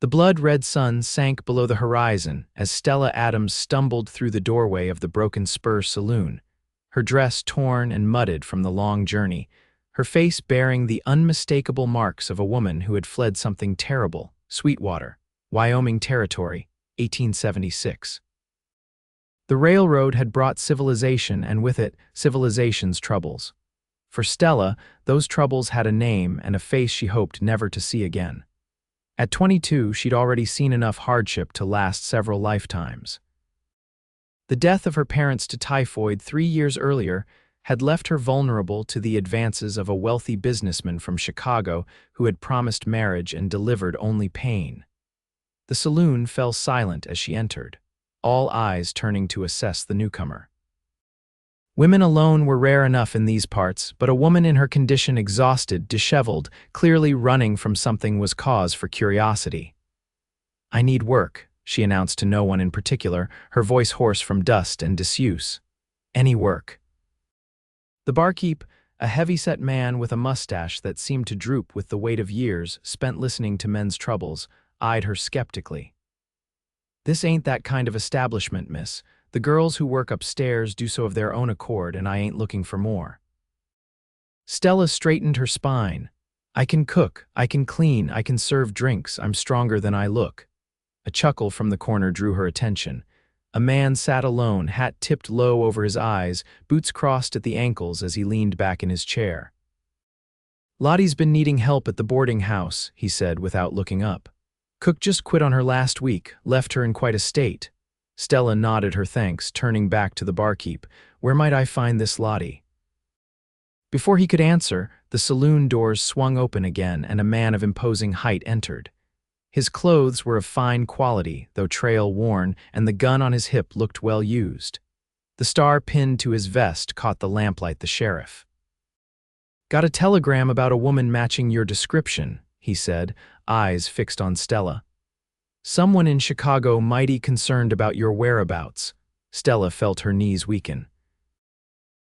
The blood-red sun sank below the horizon as Stella Adams stumbled through the doorway of the Broken Spur saloon, her dress torn and mudded from the long journey, her face bearing the unmistakable marks of a woman who had fled something terrible. Sweetwater, Wyoming Territory, 1876. The railroad had brought civilization, and with it, civilization's troubles. For Stella, those troubles had a name and a face she hoped never to see again. At 22, she'd already seen enough hardship to last several lifetimes. The death of her parents to typhoid 3 years earlier had left her vulnerable to the advances of a wealthy businessman from Chicago who had promised marriage and delivered only pain. The saloon fell silent as she entered, all eyes turning to assess the newcomer. Women alone were rare enough in these parts, but a woman in her condition, exhausted, disheveled, clearly running from something, was cause for curiosity. "I need work," she announced to no one in particular, her voice hoarse from dust and disuse. "Any work." The barkeep, a heavy-set man with a mustache that seemed to droop with the weight of years spent listening to men's troubles, eyed her skeptically. "This ain't that kind of establishment, miss. The girls who work upstairs do so of their own accord, and I ain't looking for more." Stella straightened her spine. "I can cook, I can clean, I can serve drinks. I'm stronger than I look." A chuckle from the corner drew her attention. A man sat alone, hat tipped low over his eyes, boots crossed at the ankles as he leaned back in his chair. "Lottie's been needing help at the boarding house," he said without looking up. "Cook just quit on her last week, left her in quite a state." Stella nodded her thanks, turning back to the barkeep. "Where might I find this Lottie?" Before he could answer, the saloon doors swung open again and a man of imposing height entered. His clothes were of fine quality, though trail-worn, and the gun on his hip looked well used. The star pinned to his vest caught the lamplight. "The sheriff." "Got a telegram about a woman matching your description," he said, eyes fixed on Stella. "Someone in Chicago mighty concerned about your whereabouts." Stella felt her knees weaken.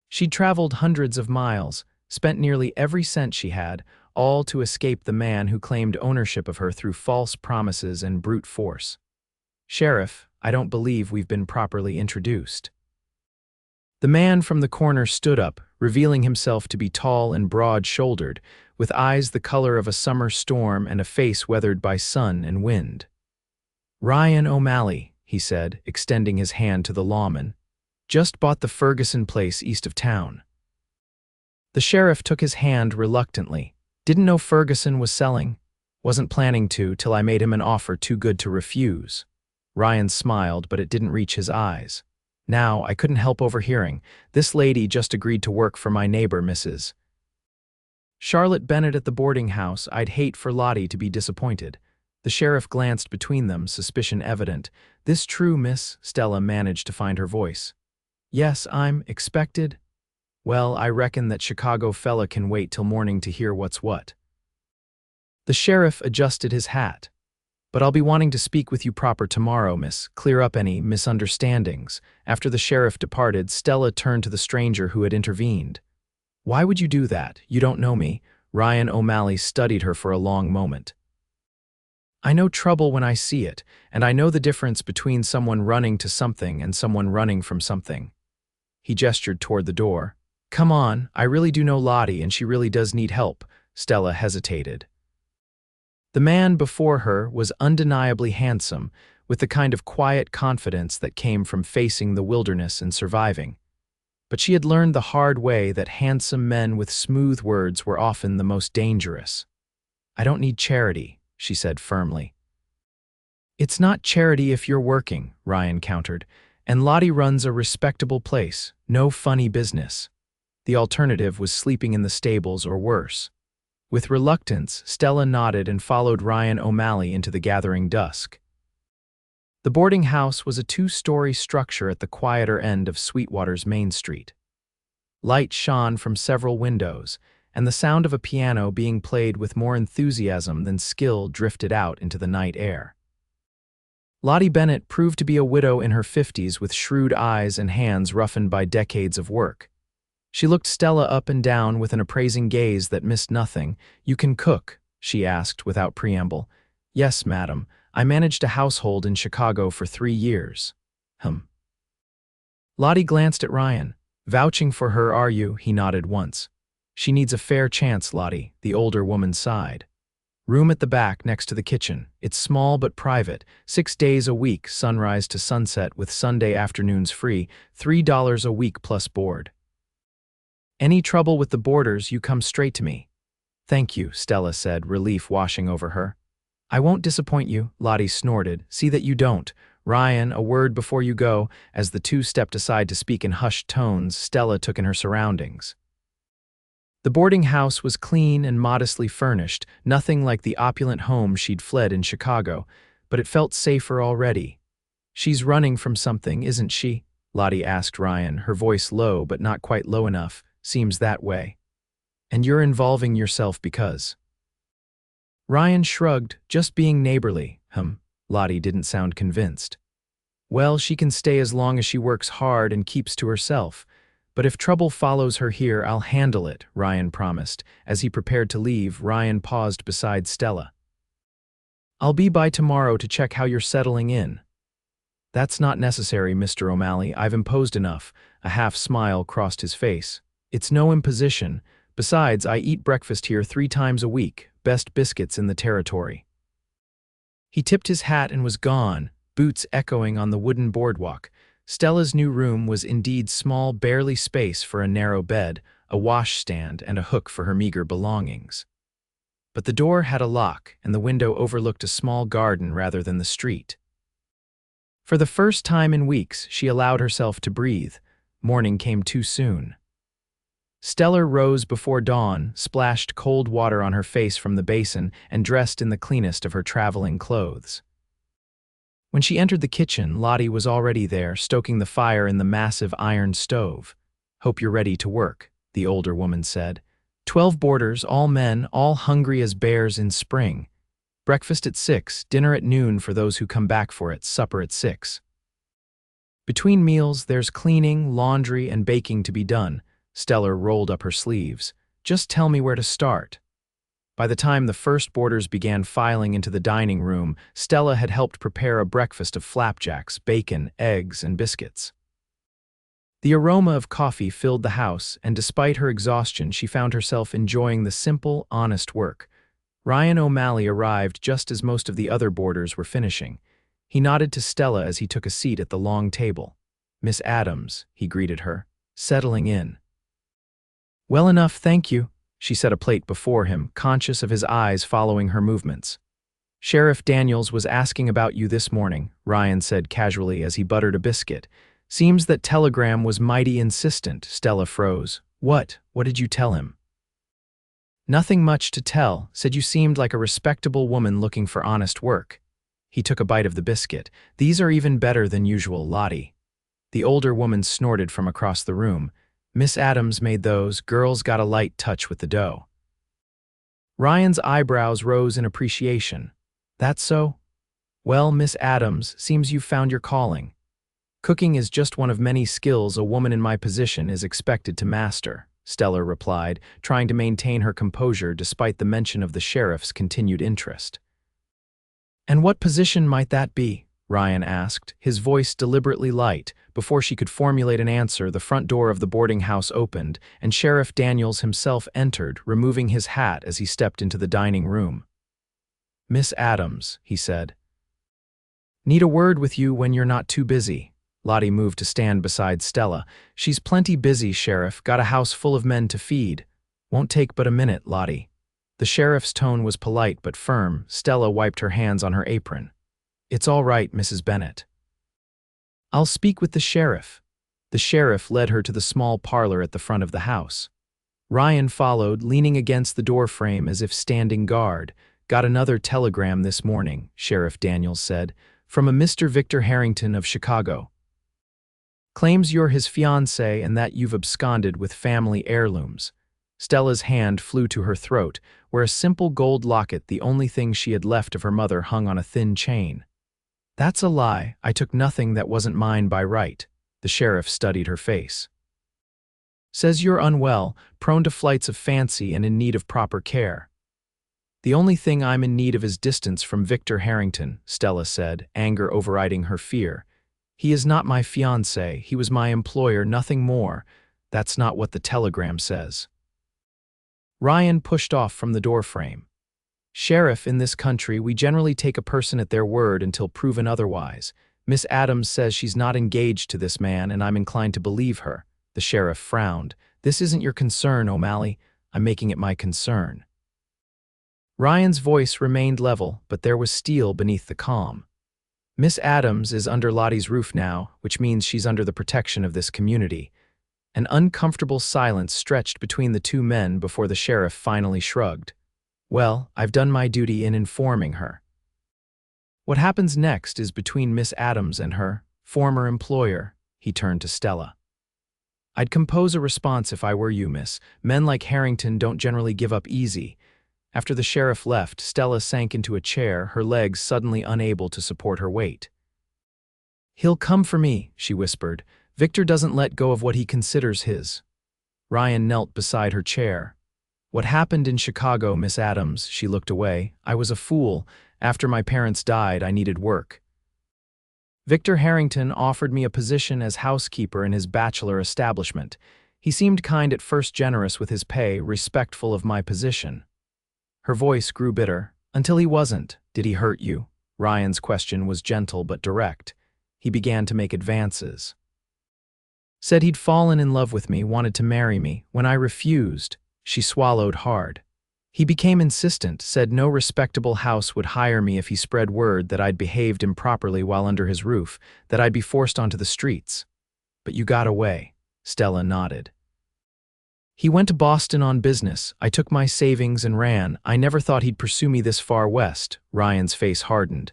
She'd traveled hundreds of miles, spent nearly every cent she had, all to escape the man who claimed ownership of her through false promises and brute force. "Sheriff, I don't believe we've been properly introduced." The man from the corner stood up, revealing himself to be tall and broad-shouldered, with eyes the color of a summer storm and a face weathered by sun and wind. "Ryan O'Malley," he said, extending his hand to the lawman. "Just bought the Ferguson place east of town." The sheriff took his hand reluctantly. "Didn't know Ferguson was selling. Wasn't planning to till I made him an offer too good to refuse." Ryan smiled, but it didn't reach his eyes. "Now, I couldn't help overhearing. This lady just agreed to work for my neighbor, Mrs. Charlotte Bennett at the boarding house. I'd hate for Lottie to be disappointed." The sheriff glanced between them, suspicion evident. "This true, miss?" Stella managed to find her voice. "Yes, I'm expected." "Well, I reckon that Chicago fella can wait till morning to hear what's what." The sheriff adjusted his hat. "But I'll be wanting to speak with you proper tomorrow, miss, clear up any misunderstandings." After the sheriff departed, Stella turned to the stranger who had intervened. "Why would you do that? You don't know me." Ryan O'Malley studied her for a long moment. "I know trouble when I see it, and I know the difference between someone running to something and someone running from something." He gestured toward the door. "Come on, I really do know Lottie, and she really does need help." Stella hesitated. The man before her was undeniably handsome, with the kind of quiet confidence that came from facing the wilderness and surviving. But she had learned the hard way that handsome men with smooth words were often the most dangerous. "I don't need charity," she said firmly. "It's not charity if you're working," Ryan countered, "and Lottie runs a respectable place, no funny business." The alternative was sleeping in the stables or worse. With reluctance, Stella nodded and followed Ryan O'Malley into the gathering dusk. The boarding house was a 2-story structure at the quieter end of Sweetwater's Main Street. Light shone from several windows, and the sound of a piano being played with more enthusiasm than skill drifted out into the night air. Lottie Bennett proved to be a widow in her 50s with shrewd eyes and hands roughened by decades of work. She looked Stella up and down with an appraising gaze that missed nothing. "You can cook?" she asked without preamble. Yes, madam. I managed a household in Chicago for 3 years. Hum. Lottie glanced at Ryan. Vouching for her, are you? He nodded once. She needs a fair chance, Lottie, the older woman sighed. Room at the back next to the kitchen. It's small but private. 6 days a week, sunrise to sunset with Sunday afternoons free. $3 a week plus board. Any trouble with the boarders, you come straight to me. Thank you, Stella said, relief washing over her. I won't disappoint you, Lottie snorted. See that you don't. Ryan, a word before you go. As the two stepped aside to speak in hushed tones, Stella took in her surroundings. The boarding house was clean and modestly furnished, nothing like the opulent home she'd fled in Chicago, but it felt safer already. She's running from something, isn't she? Lottie asked Ryan, her voice low but not quite low enough. Seems that way. And you're involving yourself because. Ryan shrugged, just being neighborly. Lottie didn't sound convinced. Well, she can stay as long as she works hard and keeps to herself. But if trouble follows her here, I'll handle it, Ryan promised. As he prepared to leave, Ryan paused beside Stella. I'll be by tomorrow to check how you're settling in. That's not necessary, Mr. O'Malley. I've imposed enough. A half smile crossed his face. It's no imposition. Besides, I eat breakfast here 3 times a week. Best biscuits in the territory. He tipped his hat and was gone, boots echoing on the wooden boardwalk. Stella's new room was indeed small, barely space for a narrow bed, a washstand, and a hook for her meager belongings. But the door had a lock, and the window overlooked a small garden rather than the street. For the first time in weeks, she allowed herself to breathe. Morning came too soon. Stella rose before dawn, splashed cold water on her face from the basin, and dressed in the cleanest of her traveling clothes. When she entered the kitchen, Lottie was already there, stoking the fire in the massive iron stove. Hope you're ready to work, the older woman said. 12 boarders, all men, all hungry as bears in spring. Breakfast at 6, dinner at noon for those who come back for it, supper at 6. Between meals, there's cleaning, laundry, and baking to be done. Stella rolled up her sleeves. Just tell me where to start. By the time the first boarders began filing into the dining room, Stella had helped prepare a breakfast of flapjacks, bacon, eggs, and biscuits. The aroma of coffee filled the house, and despite her exhaustion, she found herself enjoying the simple, honest work. Ryan O'Malley arrived just as most of the other boarders were finishing. He nodded to Stella as he took a seat at the long table. Miss Adams, he greeted her, settling in. Well enough, thank you. She set a plate before him, conscious of his eyes following her movements. Sheriff Daniels was asking about you this morning, Ryan said casually as he buttered a biscuit. Seems that telegram was mighty insistent. Stella froze. What did you tell him? Nothing much to tell. Said you seemed like a respectable woman looking for honest work. He took a bite of the biscuit. These are even better than usual, Lottie. The older woman snorted from across the room. Miss Adams made those. Girls got a light touch with the dough. Ryan's eyebrows rose in appreciation. That's so? Well, Miss Adams, seems you've found your calling. Cooking is just one of many skills a woman in my position is expected to master, Stella replied, trying to maintain her composure despite the mention of the sheriff's continued interest. And what position might that be? Ryan asked, his voice deliberately light. Before she could formulate an answer, the front door of the boarding house opened, and Sheriff Daniels himself entered, removing his hat as he stepped into the dining room. Miss Adams, he said. Need a word with you when you're not too busy. Lottie moved to stand beside Stella. She's plenty busy, Sheriff. Got a house full of men to feed. Won't take but a minute, Lottie. The sheriff's tone was polite but firm. Stella wiped her hands on her apron. It's all right, Mrs. Bennett. I'll speak with the sheriff. The sheriff led her to the small parlor at the front of the house. Ryan followed, leaning against the doorframe as if standing guard. Got another telegram this morning, Sheriff Daniels said, from a Mr. Victor Harrington of Chicago. Claims you're his fiancé and that you've absconded with family heirlooms. Stella's hand flew to her throat, where a simple gold locket, the only thing she had left of her mother, hung on a thin chain. That's a lie. I took nothing that wasn't mine by right. The sheriff studied her face. Says you're unwell, prone to flights of fancy and in need of proper care. The only thing I'm in need of is distance from Victor Harrington, Stella said, anger overriding her fear. He is not my fiancé, he was my employer, nothing more. That's not what the telegram says. Ryan pushed off from the doorframe. Sheriff, in this country, we generally take a person at their word until proven otherwise. Miss Adams says she's not engaged to this man, and I'm inclined to believe her. The sheriff frowned. This isn't your concern, O'Malley. I'm making it my concern. Ryan's voice remained level, but there was steel beneath the calm. Miss Adams is under Lottie's roof now, which means she's under the protection of this community. An uncomfortable silence stretched between the two men before the sheriff finally shrugged. Well, I've done my duty in informing her. What happens next is between Miss Adams and her former employer. He turned to Stella. I'd compose a response if I were you, miss. Men like Harrington don't generally give up easy. After the sheriff left, Stella sank into a chair, her legs suddenly unable to support her weight. He'll come for me, she whispered. Victor doesn't let go of what he considers his. Ryan knelt beside her chair. What happened in Chicago, Miss Adams? She looked away. I was a fool. After my parents died, I needed work. Victor Harrington offered me a position as housekeeper in his bachelor establishment. He seemed kind at first, generous with his pay, respectful of my position. Her voice grew bitter. Until he wasn't. Did he hurt you? Ryan's question was gentle but direct. He began to make advances. Said he'd fallen in love with me, wanted to marry me. When I refused, she swallowed hard. He became insistent, said no respectable house would hire me if he spread word that I'd behaved improperly while under his roof, that I'd be forced onto the streets. But you got away. Stella nodded. He went to Boston on business. I took my savings and ran. I never thought he'd pursue me this far west. Ryan's face hardened.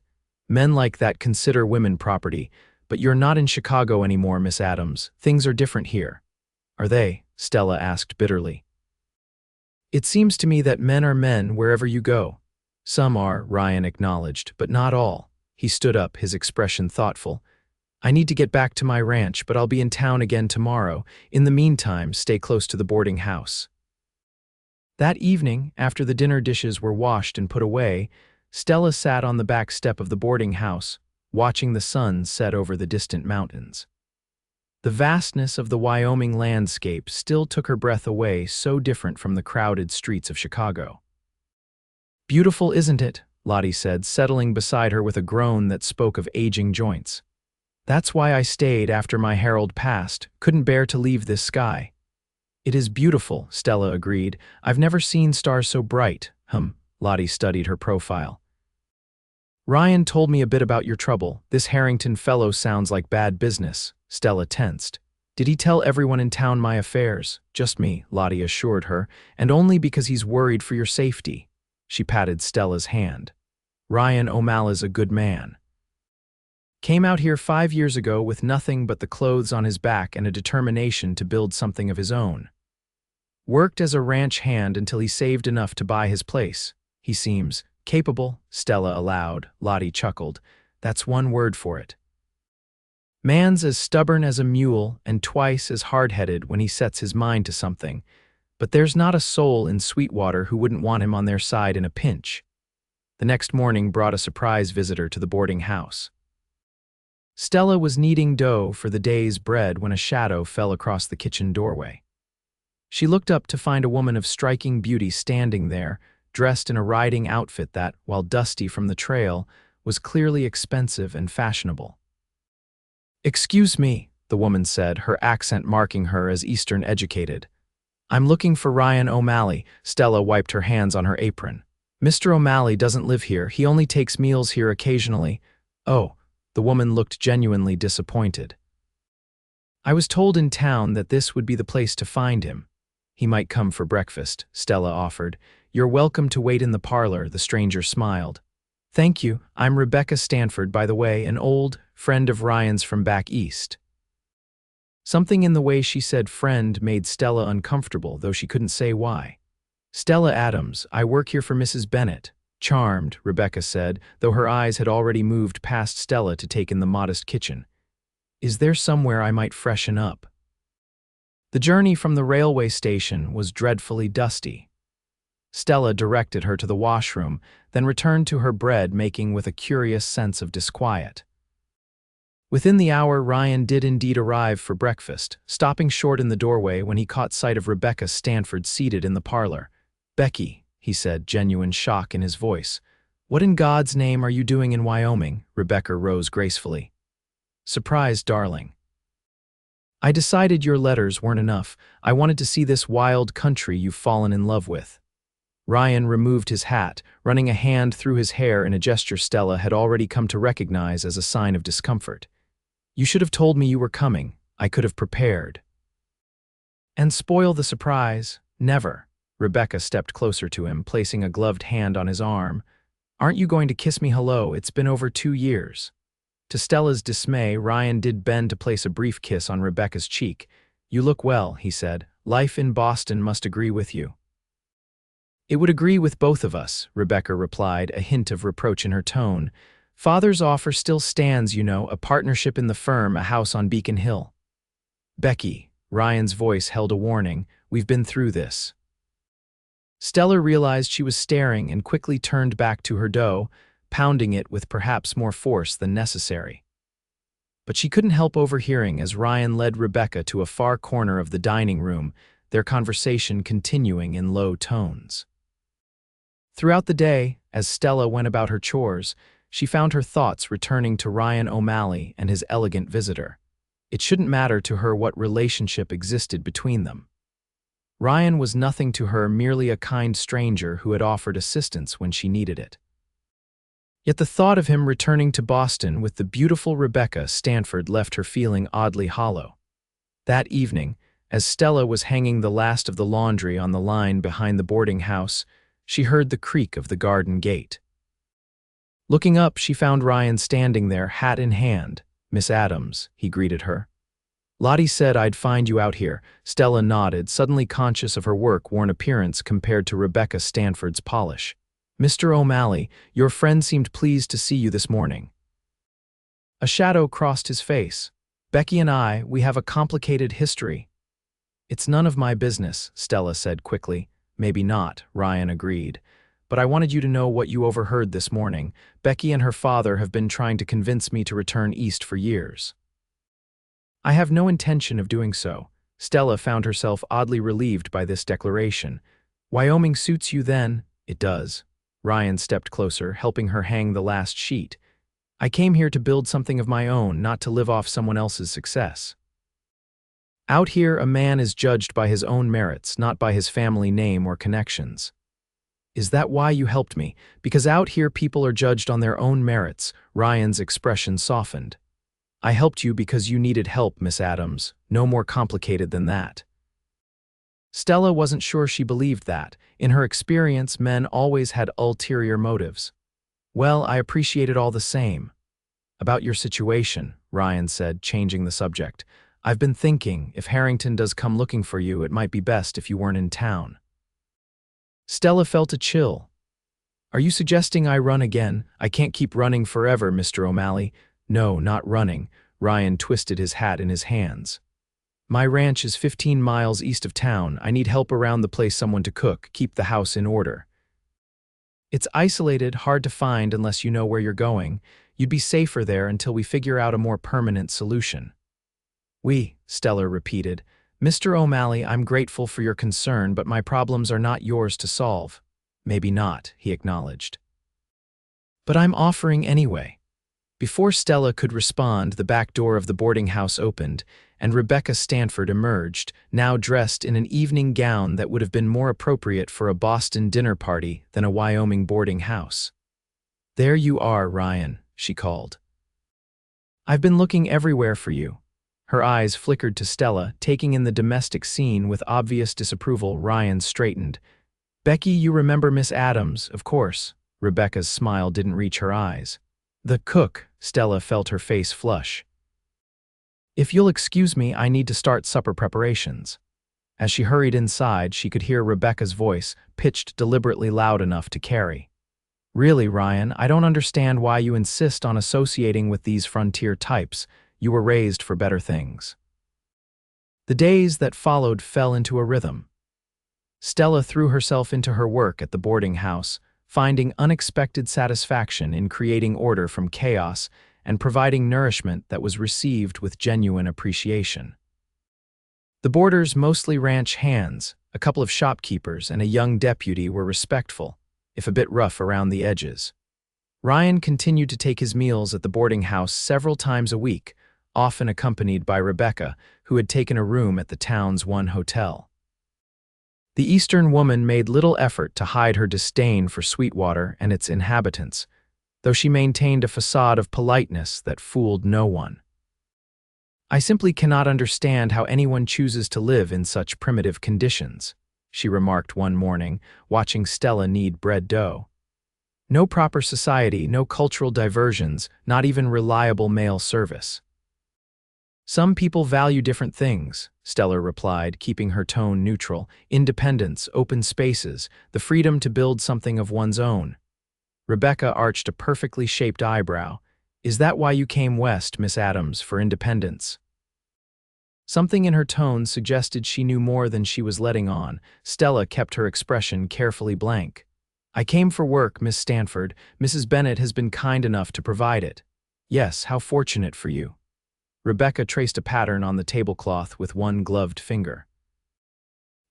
Men like that consider women property. But you're not in Chicago anymore, Miss Adams. Things are different here. Are they? Stella asked bitterly. It seems to me that men are men wherever you go. Some are, Ryan acknowledged, but not all. He stood up, his expression thoughtful. I need to get back to my ranch, but I'll be in town again tomorrow. In the meantime, stay close to the boarding house. That evening, after the dinner dishes were washed and put away, Stella sat on the back step of the boarding house, watching the sun set over the distant mountains. The vastness of the Wyoming landscape still took her breath away, so different from the crowded streets of Chicago. Beautiful, isn't it? Lottie said, settling beside her with a groan that spoke of aging joints. That's why I stayed after my herald passed, couldn't bear to leave this sky. It is beautiful, Stella agreed. I've never seen stars so bright. Lottie studied her profile. Ryan told me a bit about your trouble. This Harrington fellow sounds like bad business. Stella tensed. Did he tell everyone in town my affairs? Just me, Lottie assured her, and only because he's worried for your safety. She patted Stella's hand. Ryan O'Malley's a good man. Came out here 5 years ago with nothing but the clothes on his back and a determination to build something of his own. Worked as a ranch hand until he saved enough to buy his place. He seems capable, Stella allowed. Lottie chuckled. That's one word for it. Man's as stubborn as a mule and twice as hard-headed when he sets his mind to something, but there's not a soul in Sweetwater who wouldn't want him on their side in a pinch. The next morning brought a surprise visitor to the boarding house. Stella was kneading dough for the day's bread when a shadow fell across the kitchen doorway. She looked up to find a woman of striking beauty standing there, dressed in a riding outfit that, while dusty from the trail, was clearly expensive and fashionable. Excuse me, the woman said, her accent marking her as Eastern educated. I'm looking for Ryan O'Malley. Stella wiped her hands on her apron. Mr. O'Malley doesn't live here. He only takes meals here occasionally. Oh, the woman looked genuinely disappointed. I was told in town that this would be the place to find him. He might come for breakfast, Stella offered. You're welcome to wait in the parlor, the stranger smiled. Thank you. I'm Rebecca Stanford, by the way, an old friend of Ryan's from back east. Something in the way she said friend made Stella uncomfortable, though she couldn't say why. Stella Adams, I work here for Mrs. Bennett. Charmed, Rebecca said, though her eyes had already moved past Stella to take in the modest kitchen. Is there somewhere I might freshen up? The journey from the railway station was dreadfully dusty. Stella directed her to the washroom, then returned to her bread making with a curious sense of disquiet. Within the hour, Ryan did indeed arrive for breakfast, stopping short in the doorway when he caught sight of Rebecca Stanford seated in the parlor. "Becky," he said, genuine shock in his voice. "What in God's name are you doing in Wyoming?" Rebecca rose gracefully. "Surprise, darling. I decided your letters weren't enough. I wanted to see this wild country you've fallen in love with." Ryan removed his hat, running a hand through his hair in a gesture Stella had already come to recognize as a sign of discomfort. "You should have told me you were coming. I could have prepared." "And spoil the surprise? Never." Rebecca stepped closer to him, placing a gloved hand on his arm. "Aren't you going to kiss me hello? It's been over 2 years." To Stella's dismay, Ryan did bend to place a brief kiss on Rebecca's cheek. "You look well," he said. "Life in Boston must agree with you." "It would agree with both of us," Rebecca replied, a hint of reproach in her tone. "Father's offer still stands, you know, a partnership in the firm, a house on Beacon Hill." "Becky," Ryan's voice held a warning, "we've been through this." Stella realized she was staring and quickly turned back to her dough, pounding it with perhaps more force than necessary. But she couldn't help overhearing as Ryan led Rebecca to a far corner of the dining room, their conversation continuing in low tones. Throughout the day, as Stella went about her chores, she found her thoughts returning to Ryan O'Malley and his elegant visitor. It shouldn't matter to her what relationship existed between them. Ryan was nothing to her, merely a kind stranger who had offered assistance when she needed it. Yet the thought of him returning to Boston with the beautiful Rebecca Stanford left her feeling oddly hollow. That evening, as Stella was hanging the last of the laundry on the line behind the boarding house, she heard the creak of the garden gate. Looking up, she found Ryan standing there, hat in hand. "Miss Adams," he greeted her. "Lottie said I'd find you out here." Stella nodded, suddenly conscious of her work-worn appearance compared to Rebecca Stanford's polish. "Mr. O'Malley, your friend seemed pleased to see you this morning." A shadow crossed his face. "Becky and I, we have a complicated history." "It's none of my business," Stella said quickly. "Maybe not," Ryan agreed. "But I wanted you to know what you overheard this morning. Becky and her father have been trying to convince me to return east for years." "I have no intention of doing so." Stella found herself oddly relieved by this declaration. "Wyoming suits you then?" "It does." Ryan stepped closer, helping her hang the last sheet. "I came here to build something of my own, not to live off someone else's success. Out here, a man is judged by his own merits, not by his family name or connections." "Is that why you helped me? Because out here people are judged on their own merits." Ryan's expression softened. "I helped you because you needed help, Miss Adams. No more complicated than that." Stella wasn't sure she believed that. In her experience, men always had ulterior motives. "Well, I appreciate it all the same." "About your situation," Ryan said, changing the subject. "I've been thinking, if Harrington does come looking for you, it might be best if you weren't in town." Stella felt a chill. "Are you suggesting I run again? I can't keep running forever, Mr. O'Malley." "No, not running." Ryan twisted his hat in his hands. "My ranch is 15 miles east of town. I need help around the place, someone to cook, keep the house in order. It's isolated, hard to find unless you know where you're going. You'd be safer there until we figure out a more permanent solution." "We," Stella repeated. "Mr. O'Malley, I'm grateful for your concern, but my problems are not yours to solve." "Maybe not," he acknowledged. "But I'm offering anyway." Before Stella could respond, the back door of the boarding house opened, and Rebecca Stanford emerged, now dressed in an evening gown that would have been more appropriate for a Boston dinner party than a Wyoming boarding house. "There you are, Ryan," she called. "I've been looking everywhere for you." Her eyes flickered to Stella, taking in the domestic scene with obvious disapproval. Ryan straightened. "Becky, you remember Miss Adams, of course." Rebecca's smile didn't reach her eyes. "The cook," Stella felt her face flush. "If you'll excuse me, I need to start supper preparations." As she hurried inside, she could hear Rebecca's voice, pitched deliberately loud enough to carry. "Really, Ryan, I don't understand why you insist on associating with these frontier types. You were raised for better things." The days that followed fell into a rhythm. Stella threw herself into her work at the boarding house, finding unexpected satisfaction in creating order from chaos and providing nourishment that was received with genuine appreciation. The boarders, mostly ranch hands, a couple of shopkeepers, and a young deputy were respectful, if a bit rough around the edges. Ryan continued to take his meals at the boarding house several times a week, often accompanied by Rebecca, who had taken a room at the town's one hotel. The Eastern woman made little effort to hide her disdain for Sweetwater and its inhabitants, though she maintained a facade of politeness that fooled no one. "I simply cannot understand how anyone chooses to live in such primitive conditions," she remarked one morning, watching Stella knead bread dough. "No proper society, no cultural diversions, not even reliable mail service." "Some people value different things," Stella replied, keeping her tone neutral. "Independence, open spaces, the freedom to build something of one's own." Rebecca arched a perfectly shaped eyebrow. "Is that why you came west, Miss Adams, for independence?" Something in her tone suggested she knew more than she was letting on. Stella kept her expression carefully blank. "I came for work, Miss Stanford. Mrs. Bennet has been kind enough to provide it." "Yes, how fortunate for you." Rebecca traced a pattern on the tablecloth with one gloved finger.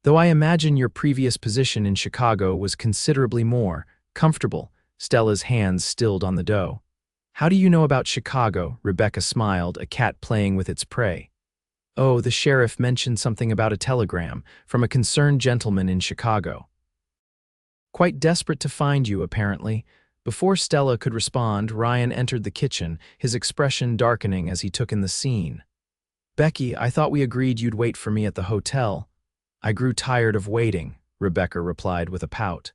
"Though I imagine your previous position in Chicago was considerably more comfortable." Stella's hands stilled on the dough. "How do you know about Chicago?" Rebecca smiled, a cat playing with its prey. "Oh, the sheriff mentioned something about a telegram from a concerned gentleman in Chicago. Quite desperate to find you, apparently." Before Stella could respond, Ryan entered the kitchen, his expression darkening as he took in the scene. "Becky, I thought we agreed you'd wait for me at the hotel." "I grew tired of waiting," Rebecca replied with a pout.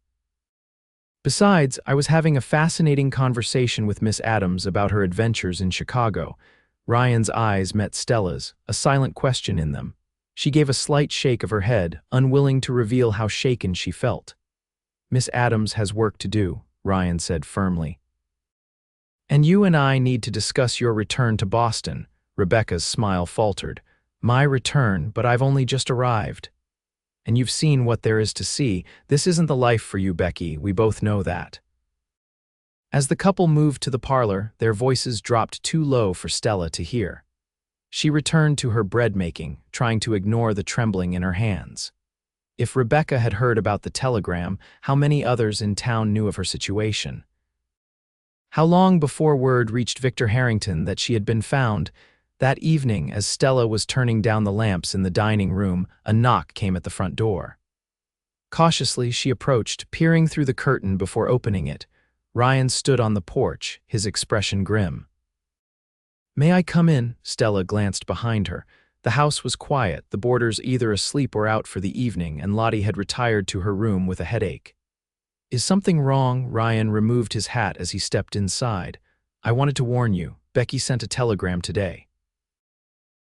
"Besides, I was having a fascinating conversation with Miss Adams about her adventures in Chicago." Ryan's eyes met Stella's, a silent question in them. She gave a slight shake of her head, unwilling to reveal how shaken she felt. "Miss Adams has work to do," Ryan said firmly. "And you and I need to discuss your return to Boston." Rebecca's smile faltered. "My return, but I've only just arrived. And you've seen what there is to see. This isn't the life for you, Becky, we both know that." As the couple moved to the parlor, their voices dropped too low for Stella to hear. She returned to her bread-making, trying to ignore the trembling in her hands. If Rebecca had heard about the telegram, how many others in town knew of her situation? How long before word reached Victor Harrington that she had been found? That evening, as Stella was turning down the lamps in the dining room, a knock came at the front door. Cautiously, she approached, peering through the curtain before opening it. Ryan stood on the porch, his expression grim. "May I come in?" Stella glanced behind her. The house was quiet, the boarders either asleep or out for the evening, and Lottie had retired to her room with a headache. "Is something wrong?" Ryan removed his hat as he stepped inside. "I wanted to warn you, Becky sent a telegram today."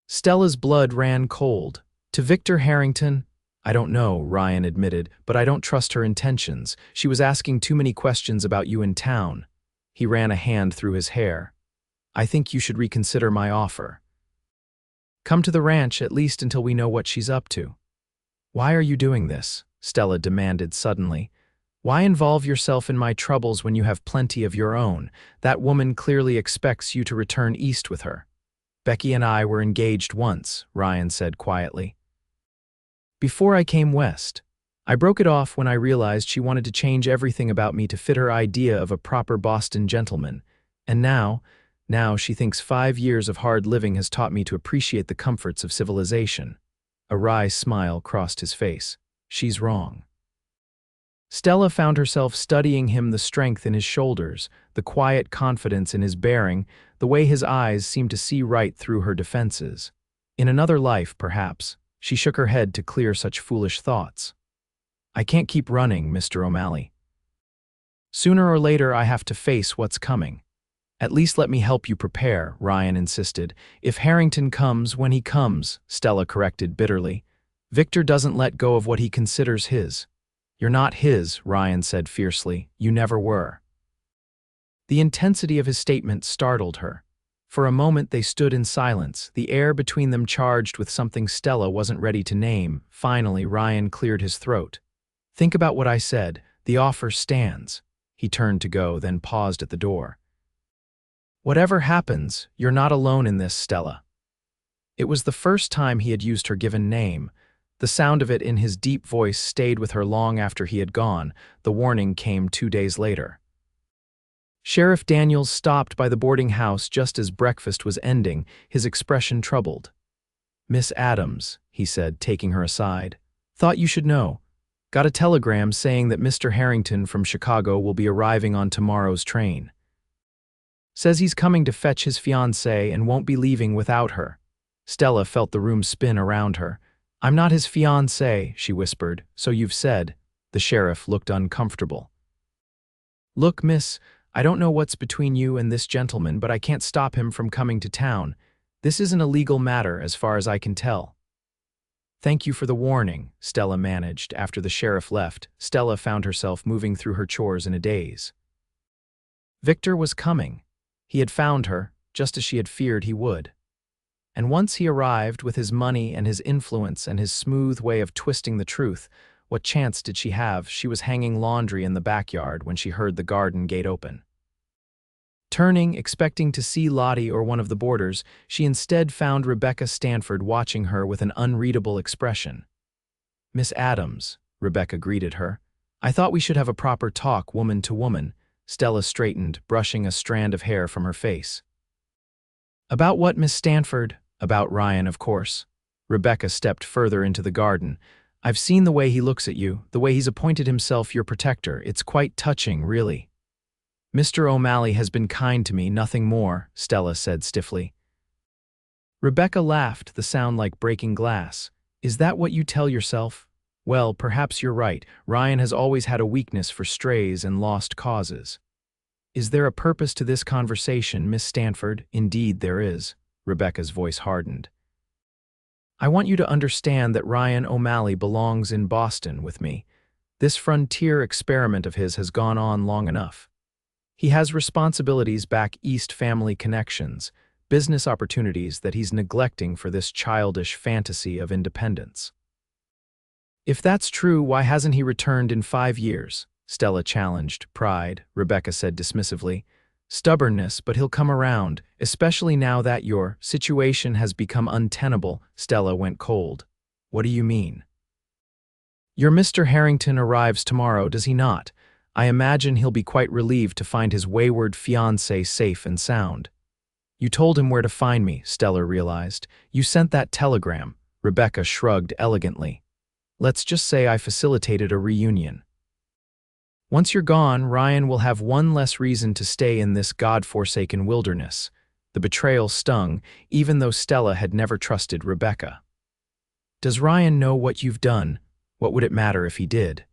Stella's blood ran cold. "To Victor Harrington?" "I don't know," Ryan admitted, "but I don't trust her intentions. She was asking too many questions about you in town." He ran a hand through his hair. "I think you should reconsider my offer. Come to the ranch at least until we know what she's up to." "Why are you doing this?" Stella demanded suddenly. "Why involve yourself in my troubles when you have plenty of your own? That woman clearly expects you to return east with her." "Becky and I were engaged once," Ryan said quietly. "Before I came west. I broke it off when I realized she wanted to change everything about me to fit her idea of a proper Boston gentleman. And now she thinks 5 years of hard living has taught me to appreciate the comforts of civilization." A wry smile crossed his face. "She's wrong." Stella found herself studying him, the strength in his shoulders, the quiet confidence in his bearing, the way his eyes seemed to see right through her defenses. In another life, perhaps, she shook her head to clear such foolish thoughts. "I can't keep running, Mr. O'Malley. Sooner or later I have to face what's coming." "At least let me help you prepare," Ryan insisted. "If Harrington comes when he comes," Stella corrected bitterly. "Victor doesn't let go of what he considers his." "You're not his," Ryan said fiercely. "You never were." The intensity of his statement startled her. For a moment they stood in silence, the air between them charged with something Stella wasn't ready to name. Finally, Ryan cleared his throat. Think about what I said. The offer stands. He turned to go, then paused at the door. Whatever happens, you're not alone in this, Stella. It was the first time he had used her given name. The sound of it in his deep voice stayed with her long after he had gone. The warning came 2 days later. Sheriff Daniels stopped by the boarding house just as breakfast was ending, his expression troubled. "Miss Adams," he said, taking her aside. "Thought you should know. Got a telegram saying that Mr. Harrington from Chicago will be arriving on tomorrow's train. Says he's coming to fetch his fiancé and won't be leaving without her." Stella felt the room spin around her. "I'm not his fiancé," she whispered. "So you've said." The sheriff looked uncomfortable. "Look, miss, I don't know what's between you and this gentleman, but I can't stop him from coming to town. This isn't a legal matter as far as I can tell." "Thank you for the warning," Stella managed. After the sheriff left, Stella found herself moving through her chores in a daze. Victor was coming. He had found her, just as she had feared he would. And once he arrived with his money and his influence and his smooth way of twisting the truth, what chance did she have? She was hanging laundry in the backyard when she heard the garden gate open. Turning, expecting to see Lottie or one of the boarders, she instead found Rebecca Stanford watching her with an unreadable expression. "Miss Adams," Rebecca greeted her. "I thought we should have a proper talk, woman to woman." Stella straightened, brushing a strand of hair from her face. "About what, Miss Stanford?" "About Ryan, of course." Rebecca stepped further into the garden. "I've seen the way he looks at you, the way he's appointed himself your protector. It's quite touching, really." "Mr. O'Malley has been kind to me, nothing more," Stella said stiffly. Rebecca laughed, the sound like breaking glass. "Is that what you tell yourself? Well, perhaps you're right. Ryan has always had a weakness for strays and lost causes." "Is there a purpose to this conversation, Miss Stanford?" "Indeed there is." Rebecca's voice hardened. "I want you to understand that Ryan O'Malley belongs in Boston with me. This frontier experiment of his has gone on long enough. He has responsibilities back east, family connections, business opportunities that he's neglecting for this childish fantasy of independence." "If that's true, why hasn't he returned in 5 years?" Stella challenged. "Pride," Rebecca said dismissively. "Stubbornness, but he'll come around, especially now that your situation has become untenable." Stella went cold. "What do you mean?" "Your Mr. Harrington arrives tomorrow, does he not? I imagine he'll be quite relieved to find his wayward fiancé safe and sound." "You told him where to find me," Stella realized. "You sent that telegram." Rebecca shrugged elegantly. "Let's just say I facilitated a reunion. Once you're gone, Ryan will have one less reason to stay in this God-forsaken wilderness." The betrayal stung, even though Stella had never trusted Rebecca. "Does Ryan know what you've done? What would it matter if he did?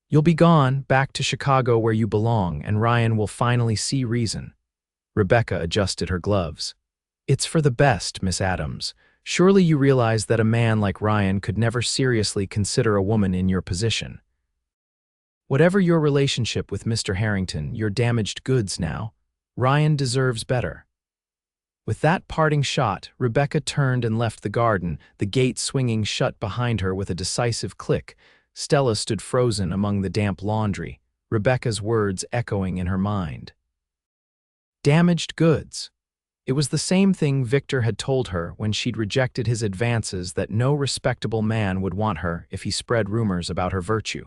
You'll be gone, back to Chicago where you belong, and Ryan will finally see reason." Rebecca adjusted her gloves. "It's for the best, Miss Adams. Surely you realize that a man like Ryan could never seriously consider a woman in your position. Whatever your relationship with Mr. Harrington, you're damaged goods now. Ryan deserves better." With that parting shot, Rebecca turned and left the garden, the gate swinging shut behind her with a decisive click. Stella stood frozen among the damp laundry, Rebecca's words echoing in her mind. Damaged goods. It was the same thing Victor had told her when she'd rejected his advances that no respectable man would want her if he spread rumors about her virtue.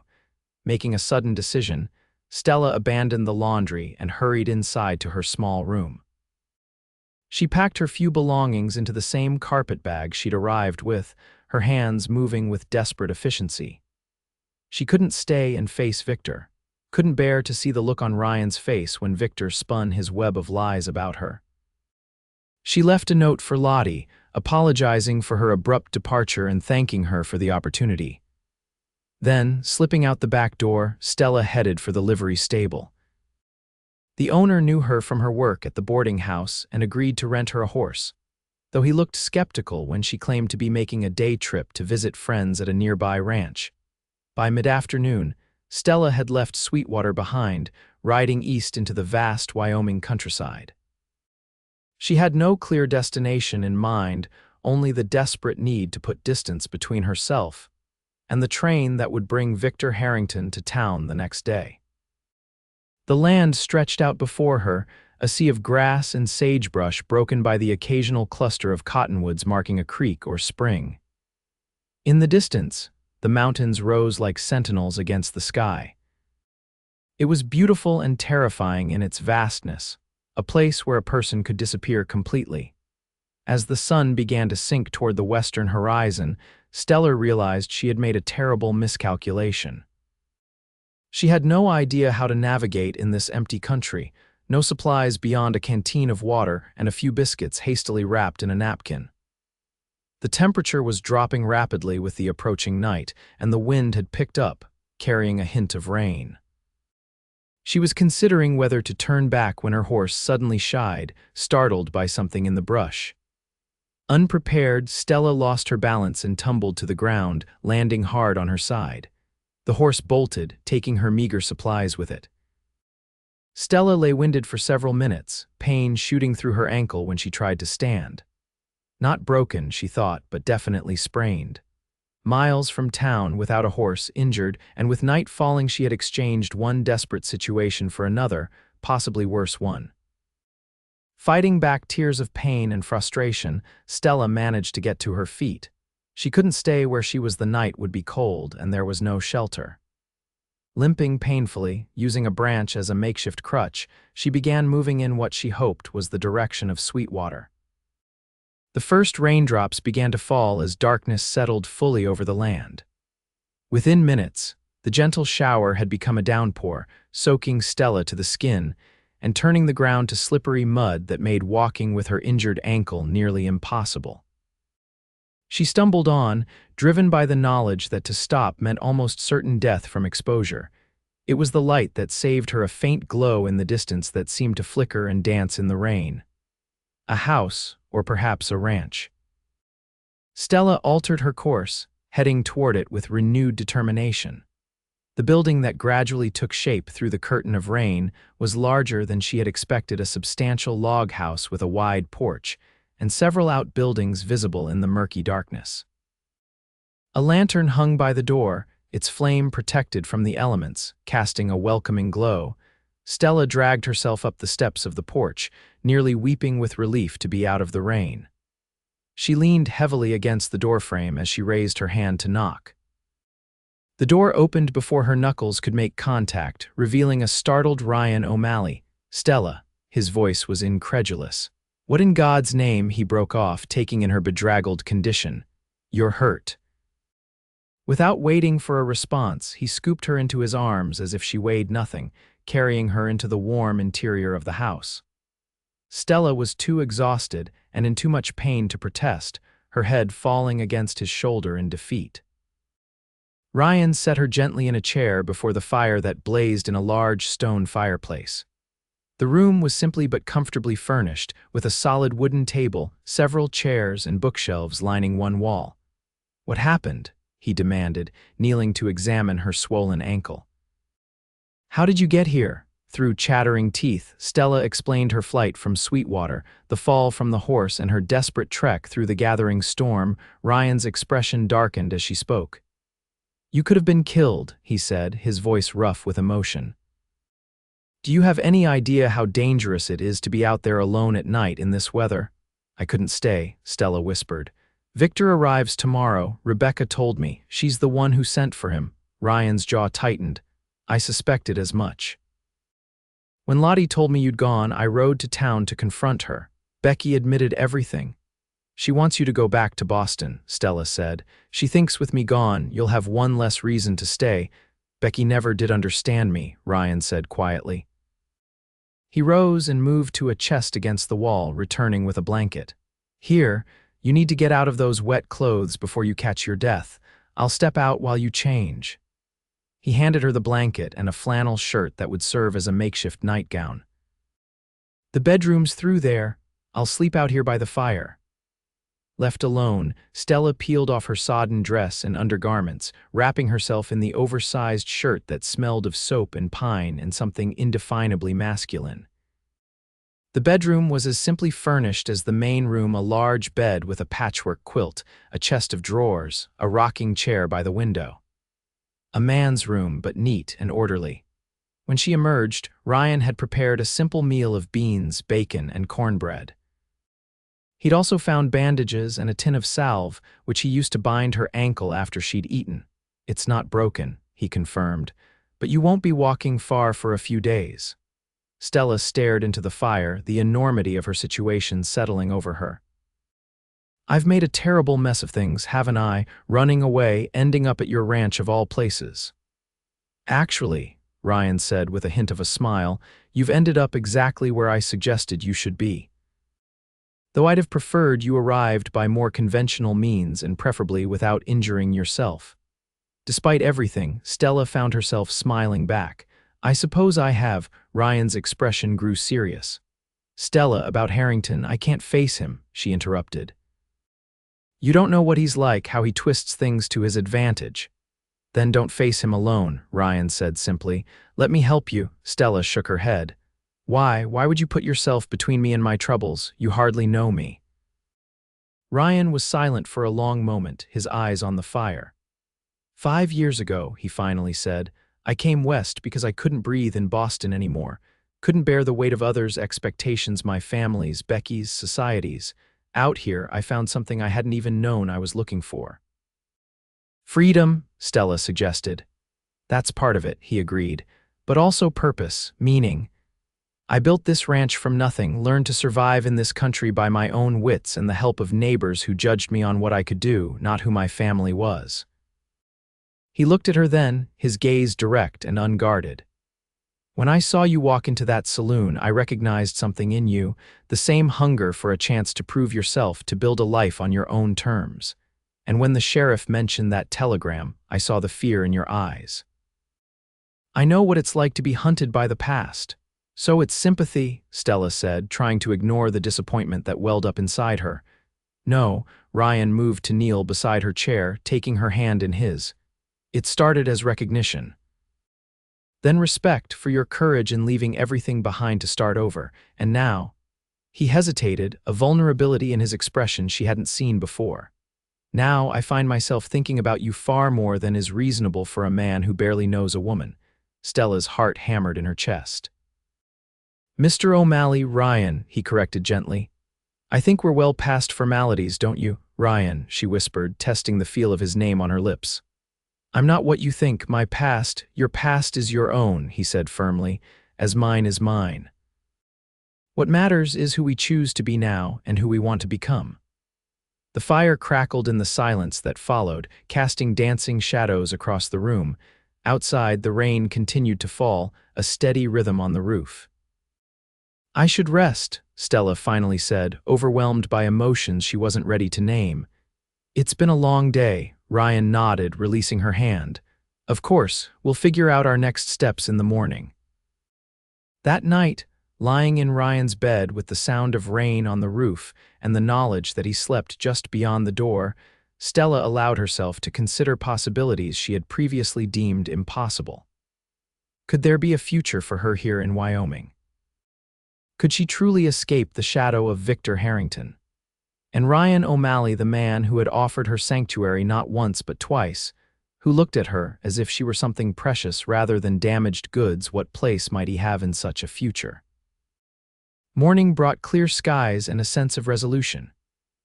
Making a sudden decision, Stella abandoned the laundry and hurried inside to her small room. She packed her few belongings into the same carpet bag she'd arrived with, her hands moving with desperate efficiency. She couldn't stay and face Victor, couldn't bear to see the look on Ryan's face when Victor spun his web of lies about her. She left a note for Lottie, apologizing for her abrupt departure and thanking her for the opportunity. Then, slipping out the back door, Stella headed for the livery stable. The owner knew her from her work at the boarding house and agreed to rent her a horse, though he looked skeptical when she claimed to be making a day trip to visit friends at a nearby ranch. By mid-afternoon, Stella had left Sweetwater behind, riding east into the vast Wyoming countryside. She had no clear destination in mind, only the desperate need to put distance between herself and the train that would bring Victor Harrington to town the next day. The land stretched out before her, a sea of grass and sagebrush broken by the occasional cluster of cottonwoods marking a creek or spring. In the distance, the mountains rose like sentinels against the sky. It was beautiful and terrifying in its vastness, a place where a person could disappear completely. As the sun began to sink toward the western horizon, Stella realized she had made a terrible miscalculation. She had no idea how to navigate in this empty country, no supplies beyond a canteen of water and a few biscuits hastily wrapped in a napkin. The temperature was dropping rapidly with the approaching night, and the wind had picked up, carrying a hint of rain. She was considering whether to turn back when her horse suddenly shied, startled by something in the brush. Unprepared, Stella lost her balance and tumbled to the ground, landing hard on her side. The horse bolted, taking her meager supplies with it. Stella lay winded for several minutes, pain shooting through her ankle when she tried to stand. Not broken, she thought, but definitely sprained. Miles from town, without a horse, injured, and with night falling, she had exchanged one desperate situation for another, possibly worse one. Fighting back tears of pain and frustration, Stella managed to get to her feet. She couldn't stay where she was. The night would be cold, and there was no shelter. Limping painfully, using a branch as a makeshift crutch, she began moving in what she hoped was the direction of Sweetwater. The first raindrops began to fall as darkness settled fully over the land. Within minutes, the gentle shower had become a downpour, soaking Stella to the skin and turning the ground to slippery mud that made walking with her injured ankle nearly impossible. She stumbled on, driven by the knowledge that to stop meant almost certain death from exposure. It was the light that saved her, a faint glow in the distance that seemed to flicker and dance in the rain. A house, or perhaps a ranch. Stella altered her course, heading toward it with renewed determination. The building that gradually took shape through the curtain of rain was larger than she had expected, a substantial log house with a wide porch, and several outbuildings visible in the murky darkness. A lantern hung by the door, its flame protected from the elements, casting a welcoming glow. Stella dragged herself up the steps of the porch, nearly weeping with relief to be out of the rain. She leaned heavily against the doorframe as she raised her hand to knock. The door opened before her knuckles could make contact, revealing a startled Ryan O'Malley. "Stella," his voice was incredulous. "What in God's name?" he broke off, taking in her bedraggled condition. "You're hurt." Without waiting for a response, he scooped her into his arms as if she weighed nothing, carrying her into the warm interior of the house. Stella was too exhausted and in too much pain to protest, her head falling against his shoulder in defeat. Ryan set her gently in a chair before the fire that blazed in a large stone fireplace. The room was simply but comfortably furnished, with a solid wooden table, several chairs, and bookshelves lining one wall. "What happened?" he demanded, kneeling to examine her swollen ankle. "How did you get here?" Through chattering teeth, Stella explained her flight from Sweetwater, the fall from the horse, and her desperate trek through the gathering storm. Ryan's expression darkened as she spoke. "You could have been killed," he said, his voice rough with emotion. "Do you have any idea how dangerous it is to be out there alone at night in this weather?" "I couldn't stay," Stella whispered. "Victor arrives tomorrow, Rebecca told me. She's the one who sent for him." Ryan's jaw tightened. "I suspected as much. When Lottie told me you'd gone, I rode to town to confront her. Becky admitted everything." "She wants you to go back to Boston," Stella said. "She thinks with me gone, you'll have one less reason to stay." "Becky never did understand me," Ryan said quietly. He rose and moved to a chest against the wall, returning with a blanket. "Here, you need to get out of those wet clothes before you catch your death. I'll step out while you change." He handed her the blanket and a flannel shirt that would serve as a makeshift nightgown. "The bedroom's through there. I'll sleep out here by the fire." Left alone, Stella peeled off her sodden dress and undergarments, wrapping herself in the oversized shirt that smelled of soap and pine and something indefinably masculine. The bedroom was as simply furnished as the main room, a large bed with a patchwork quilt, a chest of drawers, a rocking chair by the window. A man's room, but neat and orderly. When she emerged, Ryan had prepared a simple meal of beans, bacon, and cornbread. He'd also found bandages and a tin of salve, which he used to bind her ankle after she'd eaten. "It's not broken," he confirmed, "but you won't be walking far for a few days." Stella stared into the fire, the enormity of her situation settling over her. "I've made a terrible mess of things, haven't I, running away, ending up at your ranch of all places." "Actually," Ryan said with a hint of a smile, "you've ended up exactly where I suggested you should be. Though I'd have preferred you arrived by more conventional means and preferably without injuring yourself." Despite everything, Stella found herself smiling back. "I suppose I have." Ryan's expression grew serious. "Stella, about Harrington, I can't face him," she interrupted. "You don't know what he's like, how he twists things to his advantage." "Then don't face him alone," Ryan said simply. "Let me help you." Stella shook her head. Why would you put yourself between me and my troubles? You hardly know me." Ryan was silent for a long moment, his eyes on the fire. "5 years ago," he finally said, "I came west because I couldn't breathe in Boston anymore. Couldn't bear the weight of others' expectations, my family's, Becky's, society's. Out here, I found something I hadn't even known I was looking for." "Freedom," Stella suggested. "That's part of it," he agreed, "but also purpose, meaning. I built this ranch from nothing, learned to survive in this country by my own wits and the help of neighbors who judged me on what I could do, not who my family was." He looked at her then, his gaze direct and unguarded. "When I saw you walk into that saloon, I recognized something in you, the same hunger for a chance to prove yourself, to build a life on your own terms. And when the sheriff mentioned that telegram, I saw the fear in your eyes. I know what it's like to be hunted by the past. So it's sympathy," Stella said, trying to ignore the disappointment that welled up inside her. "No," Ryan moved to kneel beside her chair, taking her hand in his. "It started as recognition. Then respect for your courage in leaving everything behind to start over. And now—" He hesitated, a vulnerability in his expression she hadn't seen before. "Now I find myself thinking about you far more than is reasonable for a man who barely knows a woman." Stella's heart hammered in her chest. "Mr. O'Malley, Ryan," he corrected gently. "I think we're well past formalities, don't you?" "Ryan," she whispered, testing the feel of his name on her lips. "I'm not what you think. My past, your past is your own," he said firmly, "as mine is mine. What matters is who we choose to be now and who we want to become." The fire crackled in the silence that followed, casting dancing shadows across the room. Outside, the rain continued to fall, a steady rhythm on the roof. "I should rest," Stella finally said, overwhelmed by emotions she wasn't ready to name. "It's been a long day," Ryan nodded, releasing her hand. "Of course, we'll figure out our next steps in the morning." That night, lying in Ryan's bed with the sound of rain on the roof and the knowledge that he slept just beyond the door, Stella allowed herself to consider possibilities she had previously deemed impossible. Could there be a future for her here in Wyoming? Could she truly escape the shadow of Victor Harrington? And Ryan O'Malley, the man who had offered her sanctuary not once but twice, who looked at her as if she were something precious rather than damaged goods, what place might he have in such a future? Morning brought clear skies and a sense of resolution.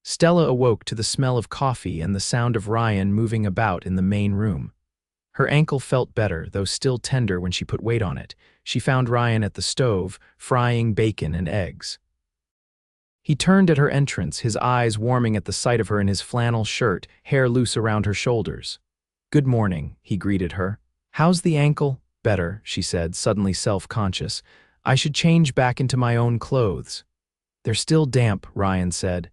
Stella awoke to the smell of coffee and the sound of Ryan moving about in the main room. Her ankle felt better, though still tender when she put weight on it. She found Ryan at the stove, frying bacon and eggs. He turned at her entrance, his eyes warming at the sight of her in his flannel shirt, hair loose around her shoulders. "Good morning," he greeted her. "How's the ankle?" "Better," she said, suddenly self-conscious. "I should change back into my own clothes." "They're still damp," Ryan said.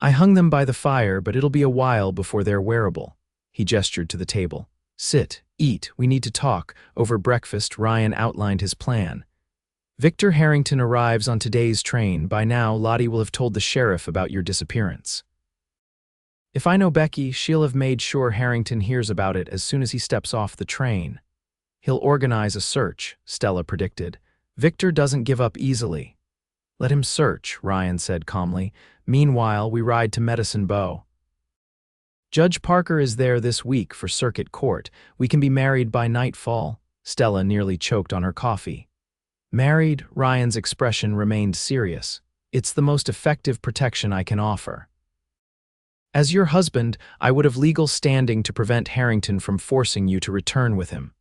"I hung them by the fire, but it'll be a while before they're wearable." He gestured to the table. "Sit, eat, we need to talk." Over breakfast, Ryan outlined his plan. "Victor Harrington arrives on today's train. By now, Lottie will have told the sheriff about your disappearance. If I know Becky, she'll have made sure Harrington hears about it as soon as he steps off the train. He'll organize a search," Stella predicted. "Victor doesn't give up easily." Let him search, Ryan said calmly. Meanwhile, we ride to Medicine Bow. Judge Parker is there this week for circuit court. We can be married by nightfall. Stella nearly choked on her coffee. Married, Ryan's expression remained serious. It's the most effective protection I can offer. As your husband, I would have legal standing to prevent Harrington from forcing you to return with him.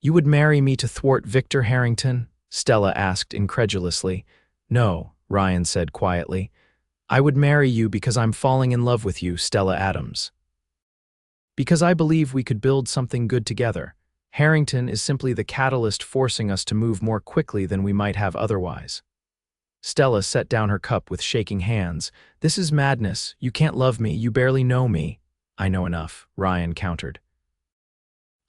You would marry me to thwart Victor Harrington? Stella asked incredulously. No, Ryan said quietly. I would marry you because I'm falling in love with you, Stella Adams. Because I believe we could build something good together. Harrington is simply the catalyst forcing us to move more quickly than we might have otherwise. Stella set down her cup with shaking hands. This is madness. You can't love me. You barely know me. I know enough, Ryan countered.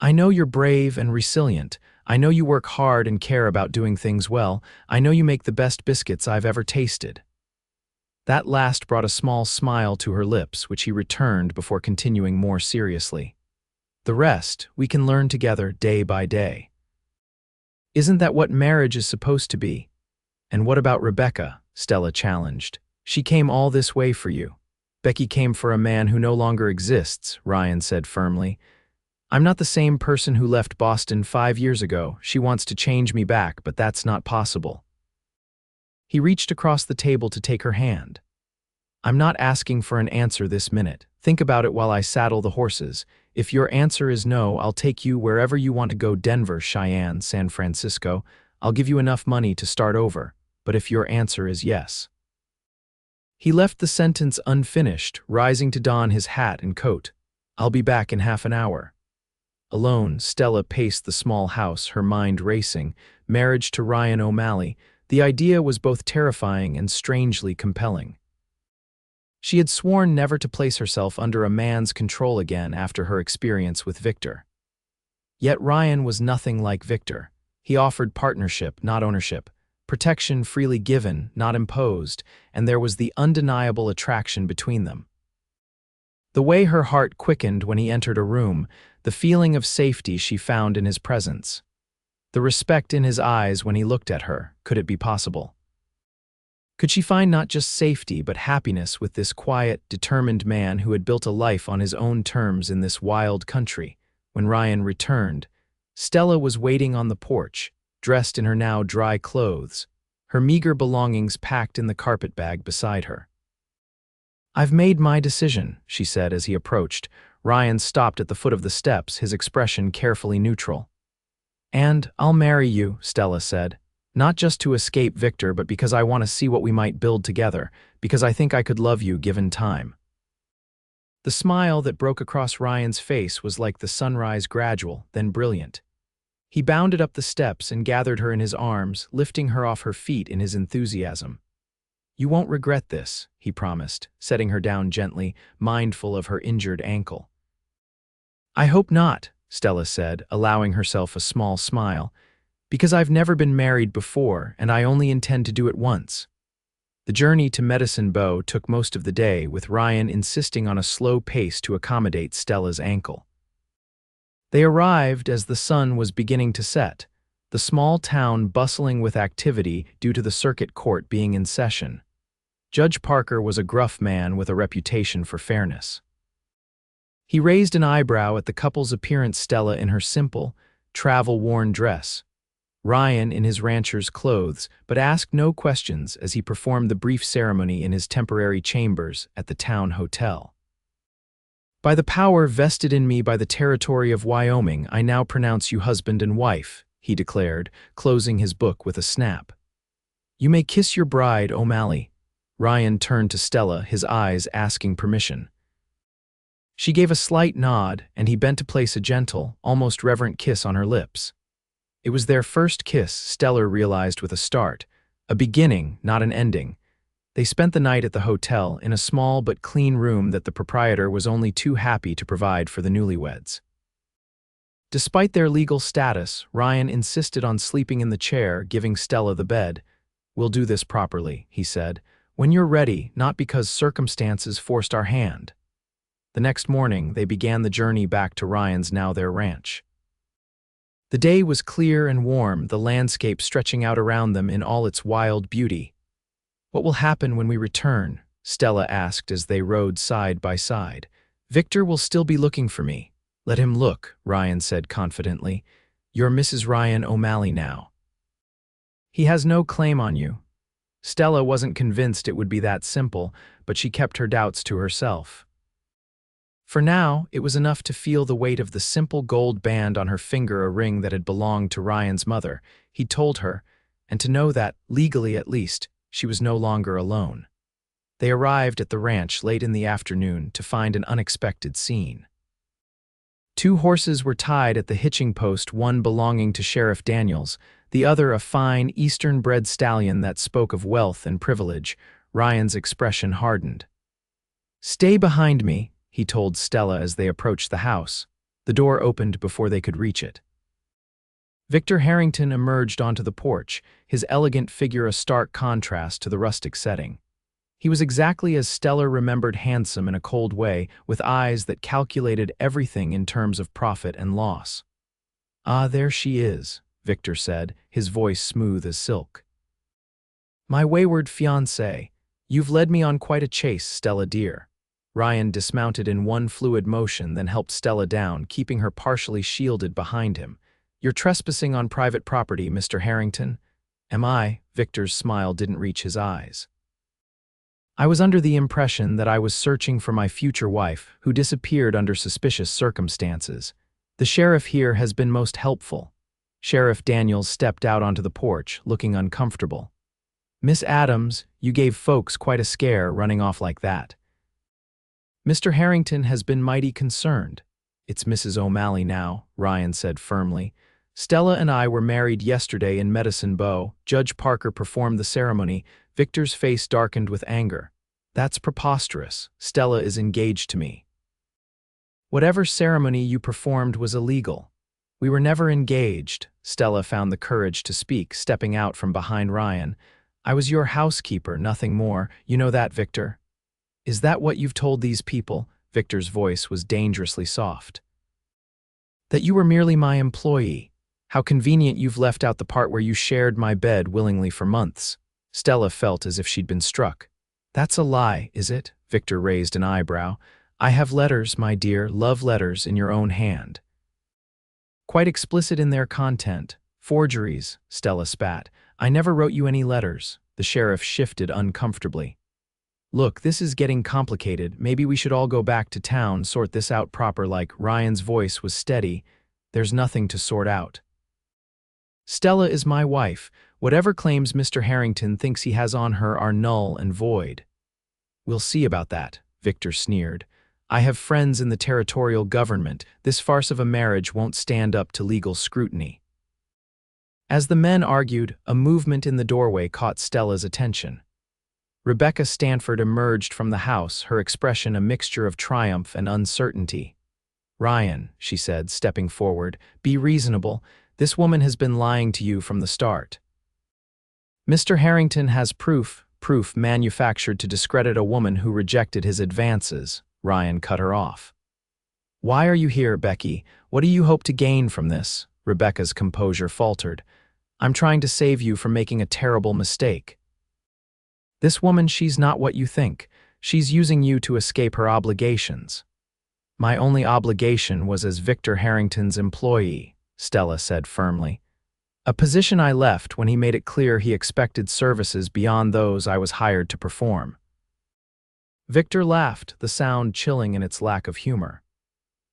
I know you're brave and resilient. I know you work hard and care about doing things well. I know you make the best biscuits I've ever tasted. That last brought a small smile to her lips, which he returned before continuing more seriously. The rest, we can learn together day by day. Isn't that what marriage is supposed to be? And what about Rebecca? Stella challenged. She came all this way for you. Becky came for a man who no longer exists, Ryan said firmly. I'm not the same person who left Boston 5 years ago. She wants to change me back, but that's not possible. He reached across the table to take her hand. I'm not asking for an answer this minute. Think about it while I saddle the horses. If your answer is no, I'll take you wherever you want to go. Denver, Cheyenne, San Francisco. I'll give you enough money to start over. But if your answer is yes. He left the sentence unfinished, rising to don his hat and coat. I'll be back in half an hour. Alone, Stella paced the small house, her mind racing. Marriage to Ryan O'Malley. The idea was both terrifying and strangely compelling. She had sworn never to place herself under a man's control again after her experience with Victor. Yet Ryan was nothing like Victor. He offered partnership, not ownership, protection freely given, not imposed, and there was the undeniable attraction between them. The way her heart quickened when he entered a room, the feeling of safety she found in his presence. The respect in his eyes when he looked at her, could it be possible? Could she find not just safety but happiness with this quiet, determined man who had built a life on his own terms in this wild country? When Ryan returned, Stella was waiting on the porch, dressed in her now dry clothes, her meager belongings packed in the carpet bag beside her. I've made my decision, she said as he approached. Ryan stopped at the foot of the steps, his expression carefully neutral. And I'll marry you, Stella said. Not just to escape Victor, but because I want to see what we might build together, because I think I could love you given time. The smile that broke across Ryan's face was like the sunrise, gradual, then brilliant. He bounded up the steps and gathered her in his arms, lifting her off her feet in his enthusiasm. You won't regret this, he promised, setting her down gently, mindful of her injured ankle. I hope not, Stella said, allowing herself a small smile, because I've never been married before and I only intend to do it once. The journey to Medicine Bow took most of the day, with Ryan insisting on a slow pace to accommodate Stella's ankle. They arrived as the sun was beginning to set, the small town bustling with activity due to the circuit court being in session. Judge Parker was a gruff man with a reputation for fairness. He raised an eyebrow at the couple's appearance, Stella in her simple, travel-worn dress, Ryan in his rancher's clothes, but asked no questions as he performed the brief ceremony in his temporary chambers at the town hotel. By the power vested in me by the territory of Wyoming, I now pronounce you husband and wife, he declared, closing his book with a snap. You may kiss your bride, O'Malley. Ryan turned to Stella, his eyes asking permission. She gave a slight nod, and he bent to place a gentle, almost reverent kiss on her lips. It was their first kiss, Stella realized with a start, a beginning, not an ending. They spent the night at the hotel in a small but clean room that the proprietor was only too happy to provide for the newlyweds. Despite their legal status, Ryan insisted on sleeping in the chair, giving Stella the bed. We'll do this properly, he said, when you're ready, not because circumstances forced our hand. The next morning, they began the journey back to Ryan's, now their ranch. The day was clear and warm, the landscape stretching out around them in all its wild beauty. What will happen when we return? Stella asked as they rode side by side. Victor will still be looking for me. Let him look, Ryan said confidently. You're Mrs. Ryan O'Malley now. He has no claim on you. Stella wasn't convinced it would be that simple, but she kept her doubts to herself. For now, it was enough to feel the weight of the simple gold band on her finger, a ring that had belonged to Ryan's mother, he'd told her, and to know that, legally at least, she was no longer alone. They arrived at the ranch late in the afternoon to find an unexpected scene. 2 horses were tied at the hitching post, one belonging to Sheriff Daniels, the other a fine, Eastern-bred stallion that spoke of wealth and privilege. Ryan's expression hardened. "Stay behind me," he told Stella as they approached the house. The door opened before they could reach it. Victor Harrington emerged onto the porch, his elegant figure a stark contrast to the rustic setting. He was exactly as Stella remembered, handsome in a cold way, with eyes that calculated everything in terms of profit and loss. "Ah, there she is," Victor said, his voice smooth as silk. "My wayward fiancé, you've led me on quite a chase, Stella dear." Ryan dismounted in one fluid motion, then helped Stella down, keeping her partially shielded behind him. "You're trespassing on private property, Mr. Harrington." "Am I?" Victor's smile didn't reach his eyes. "I was under the impression that I was searching for my future wife, who disappeared under suspicious circumstances. The sheriff here has been most helpful." Sheriff Daniels stepped out onto the porch, looking uncomfortable. "Miss Adams, you gave folks quite a scare running off like that." "Mr. Harrington has been mighty concerned." "It's Mrs. O'Malley now," Ryan said firmly. "Stella and I were married yesterday in Medicine Bow. Judge Parker performed the ceremony." Victor's face darkened with anger. "That's preposterous. Stella is engaged to me." "Whatever ceremony you performed was illegal. We were never engaged." Stella found the courage to speak, stepping out from behind Ryan. "I was your housekeeper, nothing more. You know that, Victor." "Is that what you've told these people?" Victor's voice was dangerously soft. "That you were merely my employee. How convenient you've left out the part where you shared my bed willingly for months." Stella felt as if she'd been struck. "That's a lie, is it?" Victor raised an eyebrow. "I have letters, my dear, love letters in your own hand. Quite explicit in their content. Forgeries," Stella spat. "I never wrote you any letters." The sheriff shifted uncomfortably. "Look, this is getting complicated. Maybe we should all go back to town, sort this out proper." Like Ryan's voice was steady. "There's nothing to sort out. Stella is my wife. Whatever claims Mr. Harrington thinks he has on her are null and void." "We'll see about that," Victor sneered. "I have friends in the territorial government. This farce of a marriage won't stand up to legal scrutiny." As the men argued, a movement in the doorway caught Stella's attention. Rebecca Stanford emerged from the house, her expression a mixture of triumph and uncertainty. "Ryan," she said, stepping forward, "be reasonable. This woman has been lying to you from the start." "Mr. Harrington has proof manufactured to discredit a woman who rejected his advances." Ryan cut her off. "Why are you here, Becky? What do you hope to gain from this?" Rebecca's composure faltered. "I'm trying to save you from making a terrible mistake. This woman, she's not what you think. She's using you to escape her obligations." "My only obligation was as Victor Harrington's employee," Stella said firmly. "A position I left when he made it clear he expected services beyond those I was hired to perform." Victor laughed, the sound chilling in its lack of humor.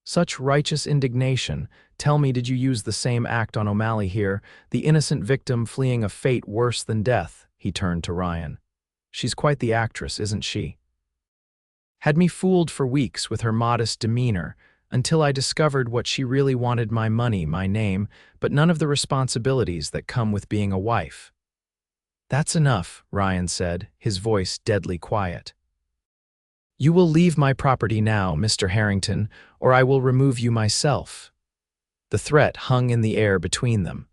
"Such righteous indignation. Tell me, did you use the same act on O'Malley here, the innocent victim fleeing a fate worse than death?" He turned to Ryan. "She's quite the actress, isn't she? Had me fooled for weeks with her modest demeanor, until I discovered what she really wanted: my money, my name, but none of the responsibilities that come with being a wife." "That's enough," Ryan said, his voice deadly quiet. "You will leave my property now, Mr. Harrington, or I will remove you myself." The threat hung in the air between them.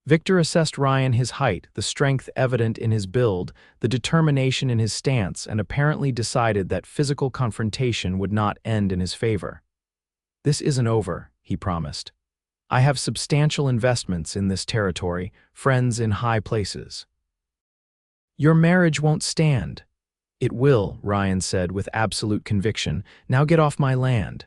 Victor assessed Ryan, his height, the strength evident in his build, the determination in his stance, and apparently decided that physical confrontation would not end in his favor. "This isn't over," he promised. "I have substantial investments in this territory, friends in high places. Your marriage won't stand. It will, Ryan said with absolute conviction. Now get off my land.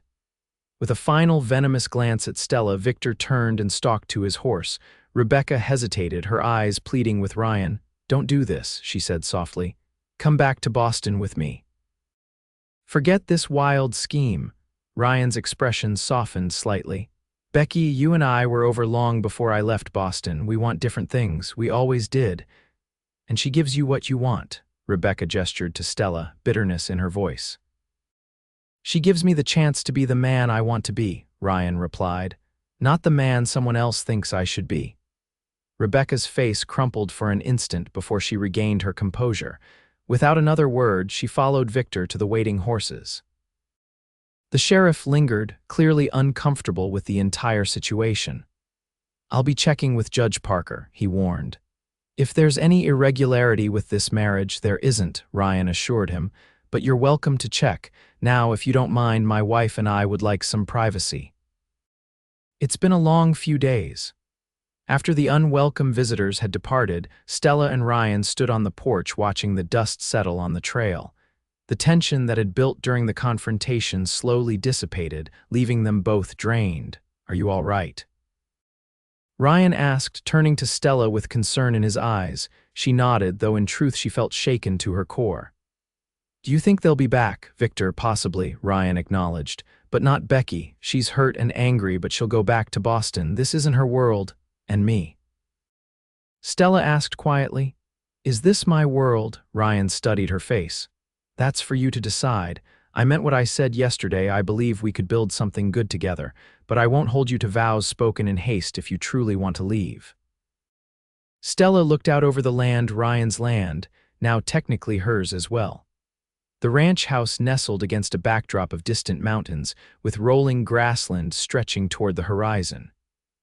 With a final venomous glance at Stella, Victor turned and stalked to his horse. Rebecca hesitated, her eyes pleading with Ryan. Don't do this, she said softly. Come back to Boston with me. Forget this wild scheme. Ryan's expression softened slightly. Becky, you and I were over long before I left Boston. We want different things. We always did. And she gives you what you want. Rebecca gestured to Stella, bitterness in her voice. She gives me the chance to be the man I want to be, Ryan replied, not the man someone else thinks I should be. Rebecca's face crumpled for an instant before she regained her composure. Without another word, she followed Victor to the waiting horses. The sheriff lingered, clearly uncomfortable with the entire situation. I'll be checking with Judge Parker, he warned. If there's any irregularity with this marriage, there isn't, Ryan assured him, but you're welcome to check. Now, if you don't mind, my wife and I would like some privacy. It's been a long few days. After the unwelcome visitors had departed, Stella and Ryan stood on the porch watching the dust settle on the trail. The tension that had built during the confrontation slowly dissipated, leaving them both drained. Are you all right? Ryan asked, turning to Stella with concern in his eyes. She nodded, though in truth she felt shaken to her core. Do you think they'll be back? Victor, possibly, Ryan acknowledged. But not Becky. She's hurt and angry, but she'll go back to Boston. This isn't her world. And me. Stella asked quietly. Is this my world? Ryan studied her face. That's for you to decide. I meant what I said yesterday. I believe we could build something good together, but I won't hold you to vows spoken in haste if you truly want to leave. Stella looked out over the land, Ryan's land, now technically hers as well. The ranch house nestled against a backdrop of distant mountains, with rolling grassland stretching toward the horizon.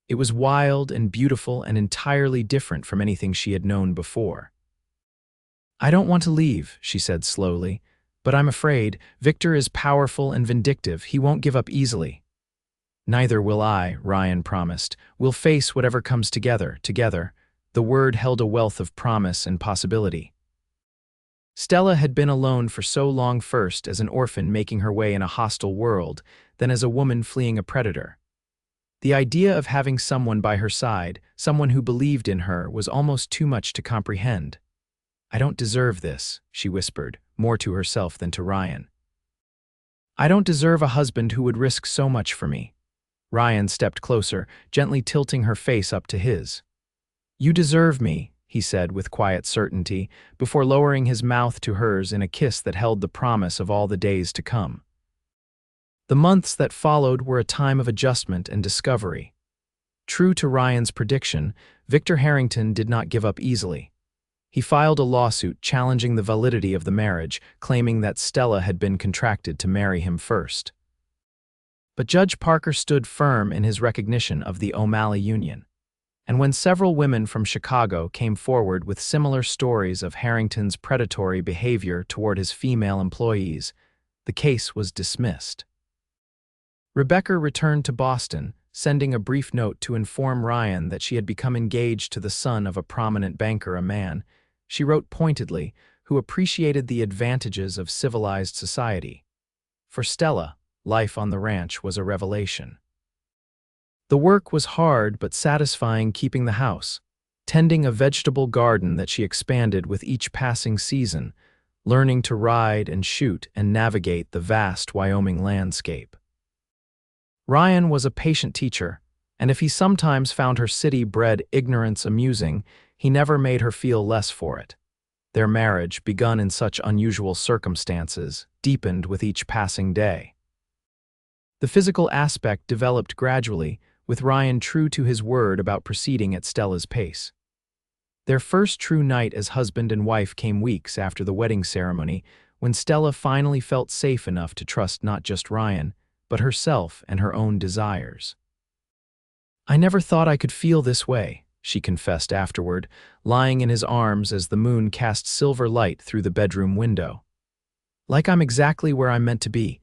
It was wild and beautiful and entirely different from anything she had known before. I don't want to leave, she said slowly, but I'm afraid Victor is powerful and vindictive. He won't give up easily. Neither will I, Ryan promised. We'll face whatever comes together. The word held a wealth of promise and possibility. Stella had been alone for so long, first as an orphan making her way in a hostile world, then as a woman fleeing a predator. The idea of having someone by her side, someone who believed in her, was almost too much to comprehend. I don't deserve this, she whispered, more to herself than to Ryan. I don't deserve a husband who would risk so much for me. Ryan stepped closer, gently tilting her face up to his. You deserve me, he said with quiet certainty, before lowering his mouth to hers in a kiss that held the promise of all the days to come. The months that followed were a time of adjustment and discovery. True to Ryan's prediction, Victor Harrington did not give up easily. He filed a lawsuit challenging the validity of the marriage, claiming that Stella had been contracted to marry him first. But Judge Parker stood firm in his recognition of the O'Malley union. And when several women from Chicago came forward with similar stories of Harrington's predatory behavior toward his female employees, the case was dismissed. Rebecca returned to Boston, sending a brief note to inform Ryan that she had become engaged to the son of a prominent banker, a man, she wrote pointedly, who appreciated the advantages of civilized society. For Stella, life on the ranch was a revelation. The work was hard but satisfying, keeping the house, tending a vegetable garden that she expanded with each passing season, learning to ride and shoot and navigate the vast Wyoming landscape. Ryan was a patient teacher, and if he sometimes found her city-bred ignorance amusing, he never made her feel less for it. Their marriage, begun in such unusual circumstances, deepened with each passing day. The physical aspect developed gradually, with Ryan true to his word about proceeding at Stella's pace. Their first true night as husband and wife came weeks after the wedding ceremony, when Stella finally felt safe enough to trust not just Ryan, but herself and her own desires. I never thought I could feel this way, she confessed afterward, lying in his arms as the moon cast silver light through the bedroom window. Like I'm exactly where I'm meant to be.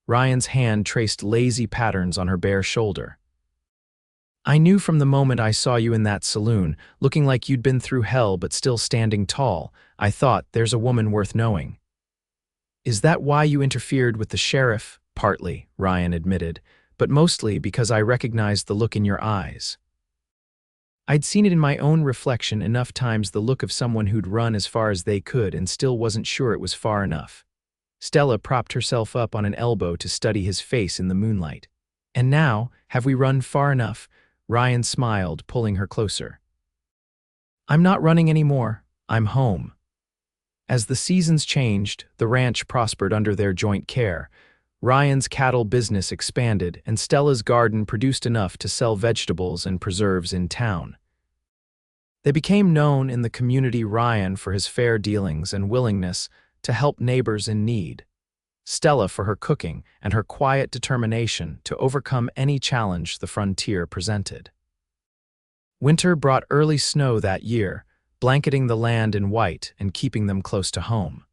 Ryan's hand traced lazy patterns on her bare shoulder. I knew from the moment I saw you in that saloon, looking like you'd been through hell but still standing tall. I thought, there's a woman worth knowing. Is that why you interfered with the sheriff? Partly, Ryan admitted, but mostly because I recognized the look in your eyes. I'd seen it in my own reflection enough times, the look of someone who'd run as far as they could and still wasn't sure it was far enough. Stella propped herself up on an elbow to study his face in the moonlight. And now, have we run far enough? Ryan smiled, pulling her closer. I'm not running anymore. I'm home. As the seasons changed, the ranch prospered under their joint care. Ryan's cattle business expanded, and Stella's garden produced enough to sell vegetables and preserves in town. They became known in the community Ryan for his fair dealings and willingness to help neighbors in need, Stella for her cooking and her quiet determination to overcome any challenge the frontier presented. Winter brought early snow that year, blanketing the land in white and keeping them close to home.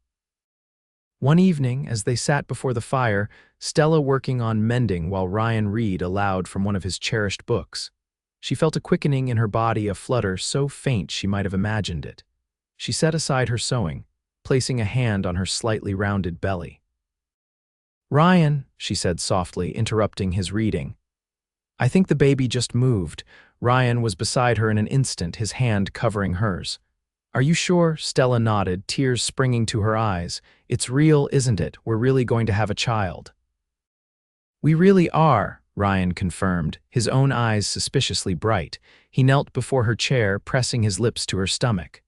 One evening, as they sat before the fire, Stella working on mending while Ryan read aloud from one of his cherished books, she felt a quickening in her body, a flutter so faint she might have imagined it. She set aside her sewing, placing a hand on her slightly rounded belly. "Ryan," she said softly, interrupting his reading. "I think the baby just moved." Ryan was beside her in an instant, his hand covering hers. "Are you sure?" Stella nodded, tears springing to her eyes. "It's real, isn't it? We're really going to have a child." "We really are," Ryan confirmed, his own eyes suspiciously bright. He knelt before her chair, pressing his lips to her stomach.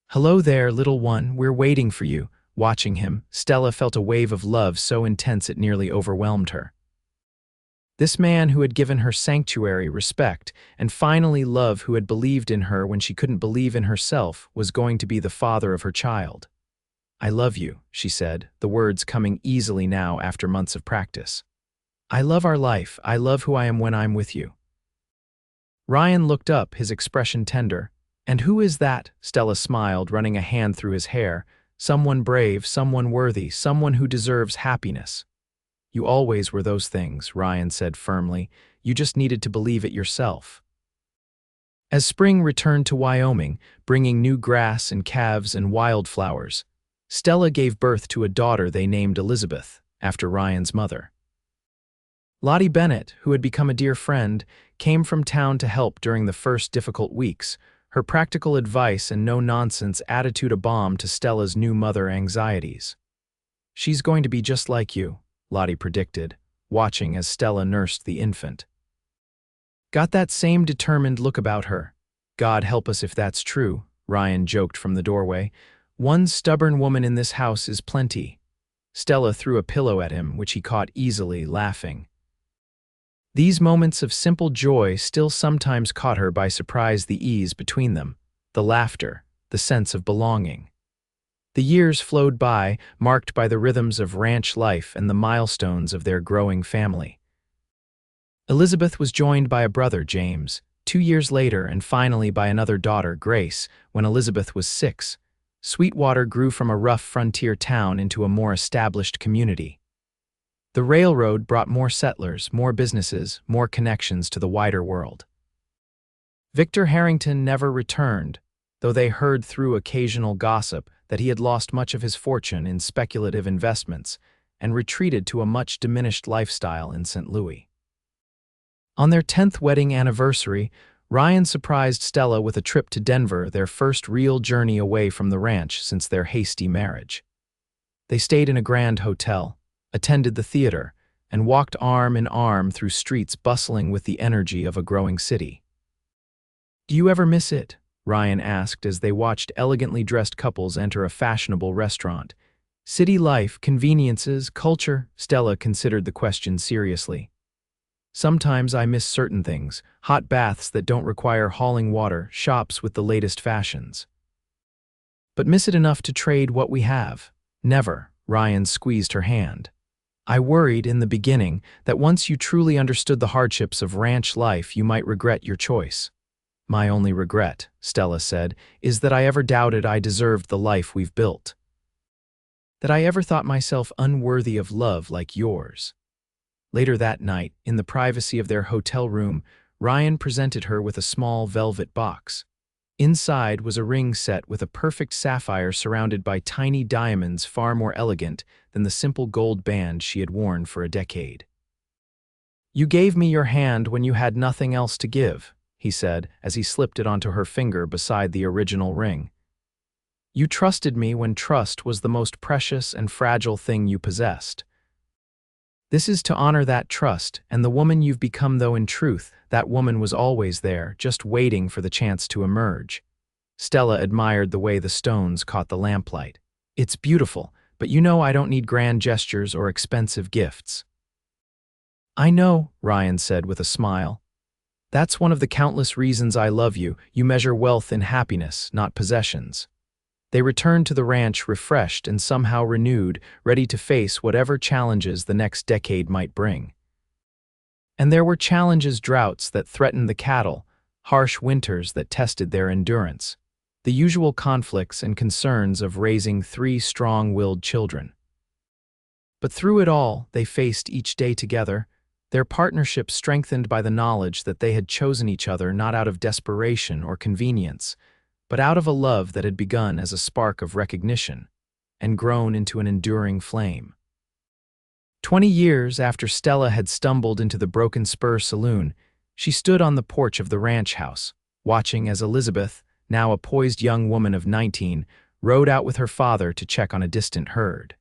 "Hello there, little one, we're waiting for you." Watching him, Stella felt a wave of love so intense it nearly overwhelmed her. This man who had given her sanctuary, respect, and finally love, who had believed in her when she couldn't believe in herself, was going to be the father of her child. "I love you," she said, the words coming easily now after months of practice. "I love our life. I love who I am when I'm with you." Ryan looked up, his expression tender. "And who is that?" Stella smiled, running a hand through his hair. "Someone brave, someone worthy, someone who deserves happiness." "You always were those things," Ryan said firmly. "You just needed to believe it yourself." As spring returned to Wyoming, bringing new grass and calves and wildflowers, Stella gave birth to a daughter they named Elizabeth, after Ryan's mother. Lottie Bennett, who had become a dear friend, came from town to help during the first difficult weeks, her practical advice and no-nonsense attitude a balm to Stella's new mother anxieties. "She's going to be just like you," Lottie predicted, watching as Stella nursed the infant. "Got that same determined look about her." "God help us if that's true," Ryan joked from the doorway. "One stubborn woman in this house is plenty." Stella threw a pillow at him, which he caught easily, laughing. These moments of simple joy still sometimes caught her by surprise, the ease between them, the laughter, the sense of belonging. The years flowed by, marked by the rhythms of ranch life and the milestones of their growing family. Elizabeth was joined by a brother, James, 2 years later, and finally by another daughter, Grace, when Elizabeth was 6. Sweetwater grew from a rough frontier town into a more established community. The railroad brought more settlers, more businesses, more connections to the wider world. Victor Harrington never returned, though they heard through occasional gossip that he had lost much of his fortune in speculative investments and retreated to a much diminished lifestyle in St. Louis. On their 10th wedding anniversary, Ryan surprised Stella with a trip to Denver, their first real journey away from the ranch since their hasty marriage. They stayed in a grand hotel, attended the theater, and walked arm in arm through streets bustling with the energy of a growing city. "Do you ever miss it?" Ryan asked as they watched elegantly dressed couples enter a fashionable restaurant. "City life, conveniences, culture?" Stella considered the question seriously. "Sometimes I miss certain things, hot baths that don't require hauling water, shops with the latest fashions. But miss it enough to trade what we have? Never." Ryan squeezed her hand. "I worried in the beginning that once you truly understood the hardships of ranch life, you might regret your choice." "My only regret," Stella said, "is that I ever doubted I deserved the life we've built. That I ever thought myself unworthy of love like yours." Later that night, in the privacy of their hotel room, Ryan presented her with a small velvet box. Inside was a ring set with a perfect sapphire surrounded by tiny diamonds far more elegant than the simple gold band she had worn for a decade. "You gave me your hand when you had nothing else to give," he said as he slipped it onto her finger beside the original ring. "You trusted me when trust was the most precious and fragile thing you possessed. This is to honor that trust and the woman you've become, though in truth, that woman was always there, just waiting for the chance to emerge." Stella admired the way the stones caught the lamplight. "It's beautiful, but you know I don't need grand gestures or expensive gifts." "I know," Ryan said with a smile. "That's one of the countless reasons I love you. You measure wealth in happiness, not possessions." They returned to the ranch refreshed and somehow renewed, ready to face whatever challenges the next decade might bring. And there were challenges: droughts that threatened the cattle, harsh winters that tested their endurance, the usual conflicts and concerns of raising three strong-willed children. But through it all, they faced each day together, their partnership strengthened by the knowledge that they had chosen each other not out of desperation or convenience, but out of a love that had begun as a spark of recognition and grown into an enduring flame. 20 years after Stella had stumbled into the Broken Spur Saloon, she stood on the porch of the ranch house, watching as Elizabeth, now a poised young woman of 19, rode out with her father to check on a distant herd.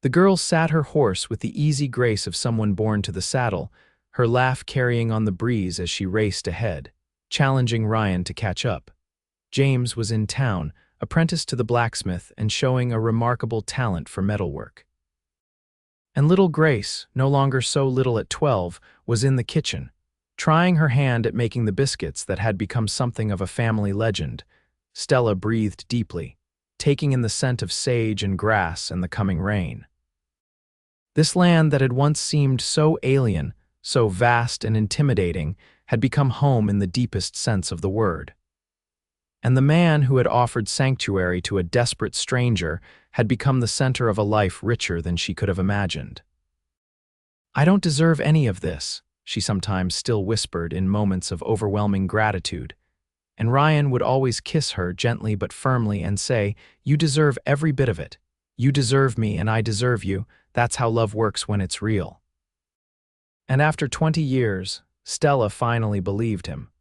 The girl sat her horse with the easy grace of someone born to the saddle, her laugh carrying on the breeze as she raced ahead, challenging Ryan to catch up. James was in town, apprenticed to the blacksmith and showing a remarkable talent for metalwork. And little Grace, no longer so little at 12, was in the kitchen, trying her hand at making the biscuits that had become something of a family legend. Stella breathed deeply, taking in the scent of sage and grass and the coming rain. This land that had once seemed so alien, so vast and intimidating, had become home in the deepest sense of the word. And the man who had offered sanctuary to a desperate stranger had become the center of a life richer than she could have imagined. "I don't deserve any of this," she sometimes still whispered in moments of overwhelming gratitude, and Ryan would always kiss her gently but firmly and say, "You deserve every bit of it. You deserve me and I deserve you. That's how love works when it's real." And after 20 years, Stella finally believed him.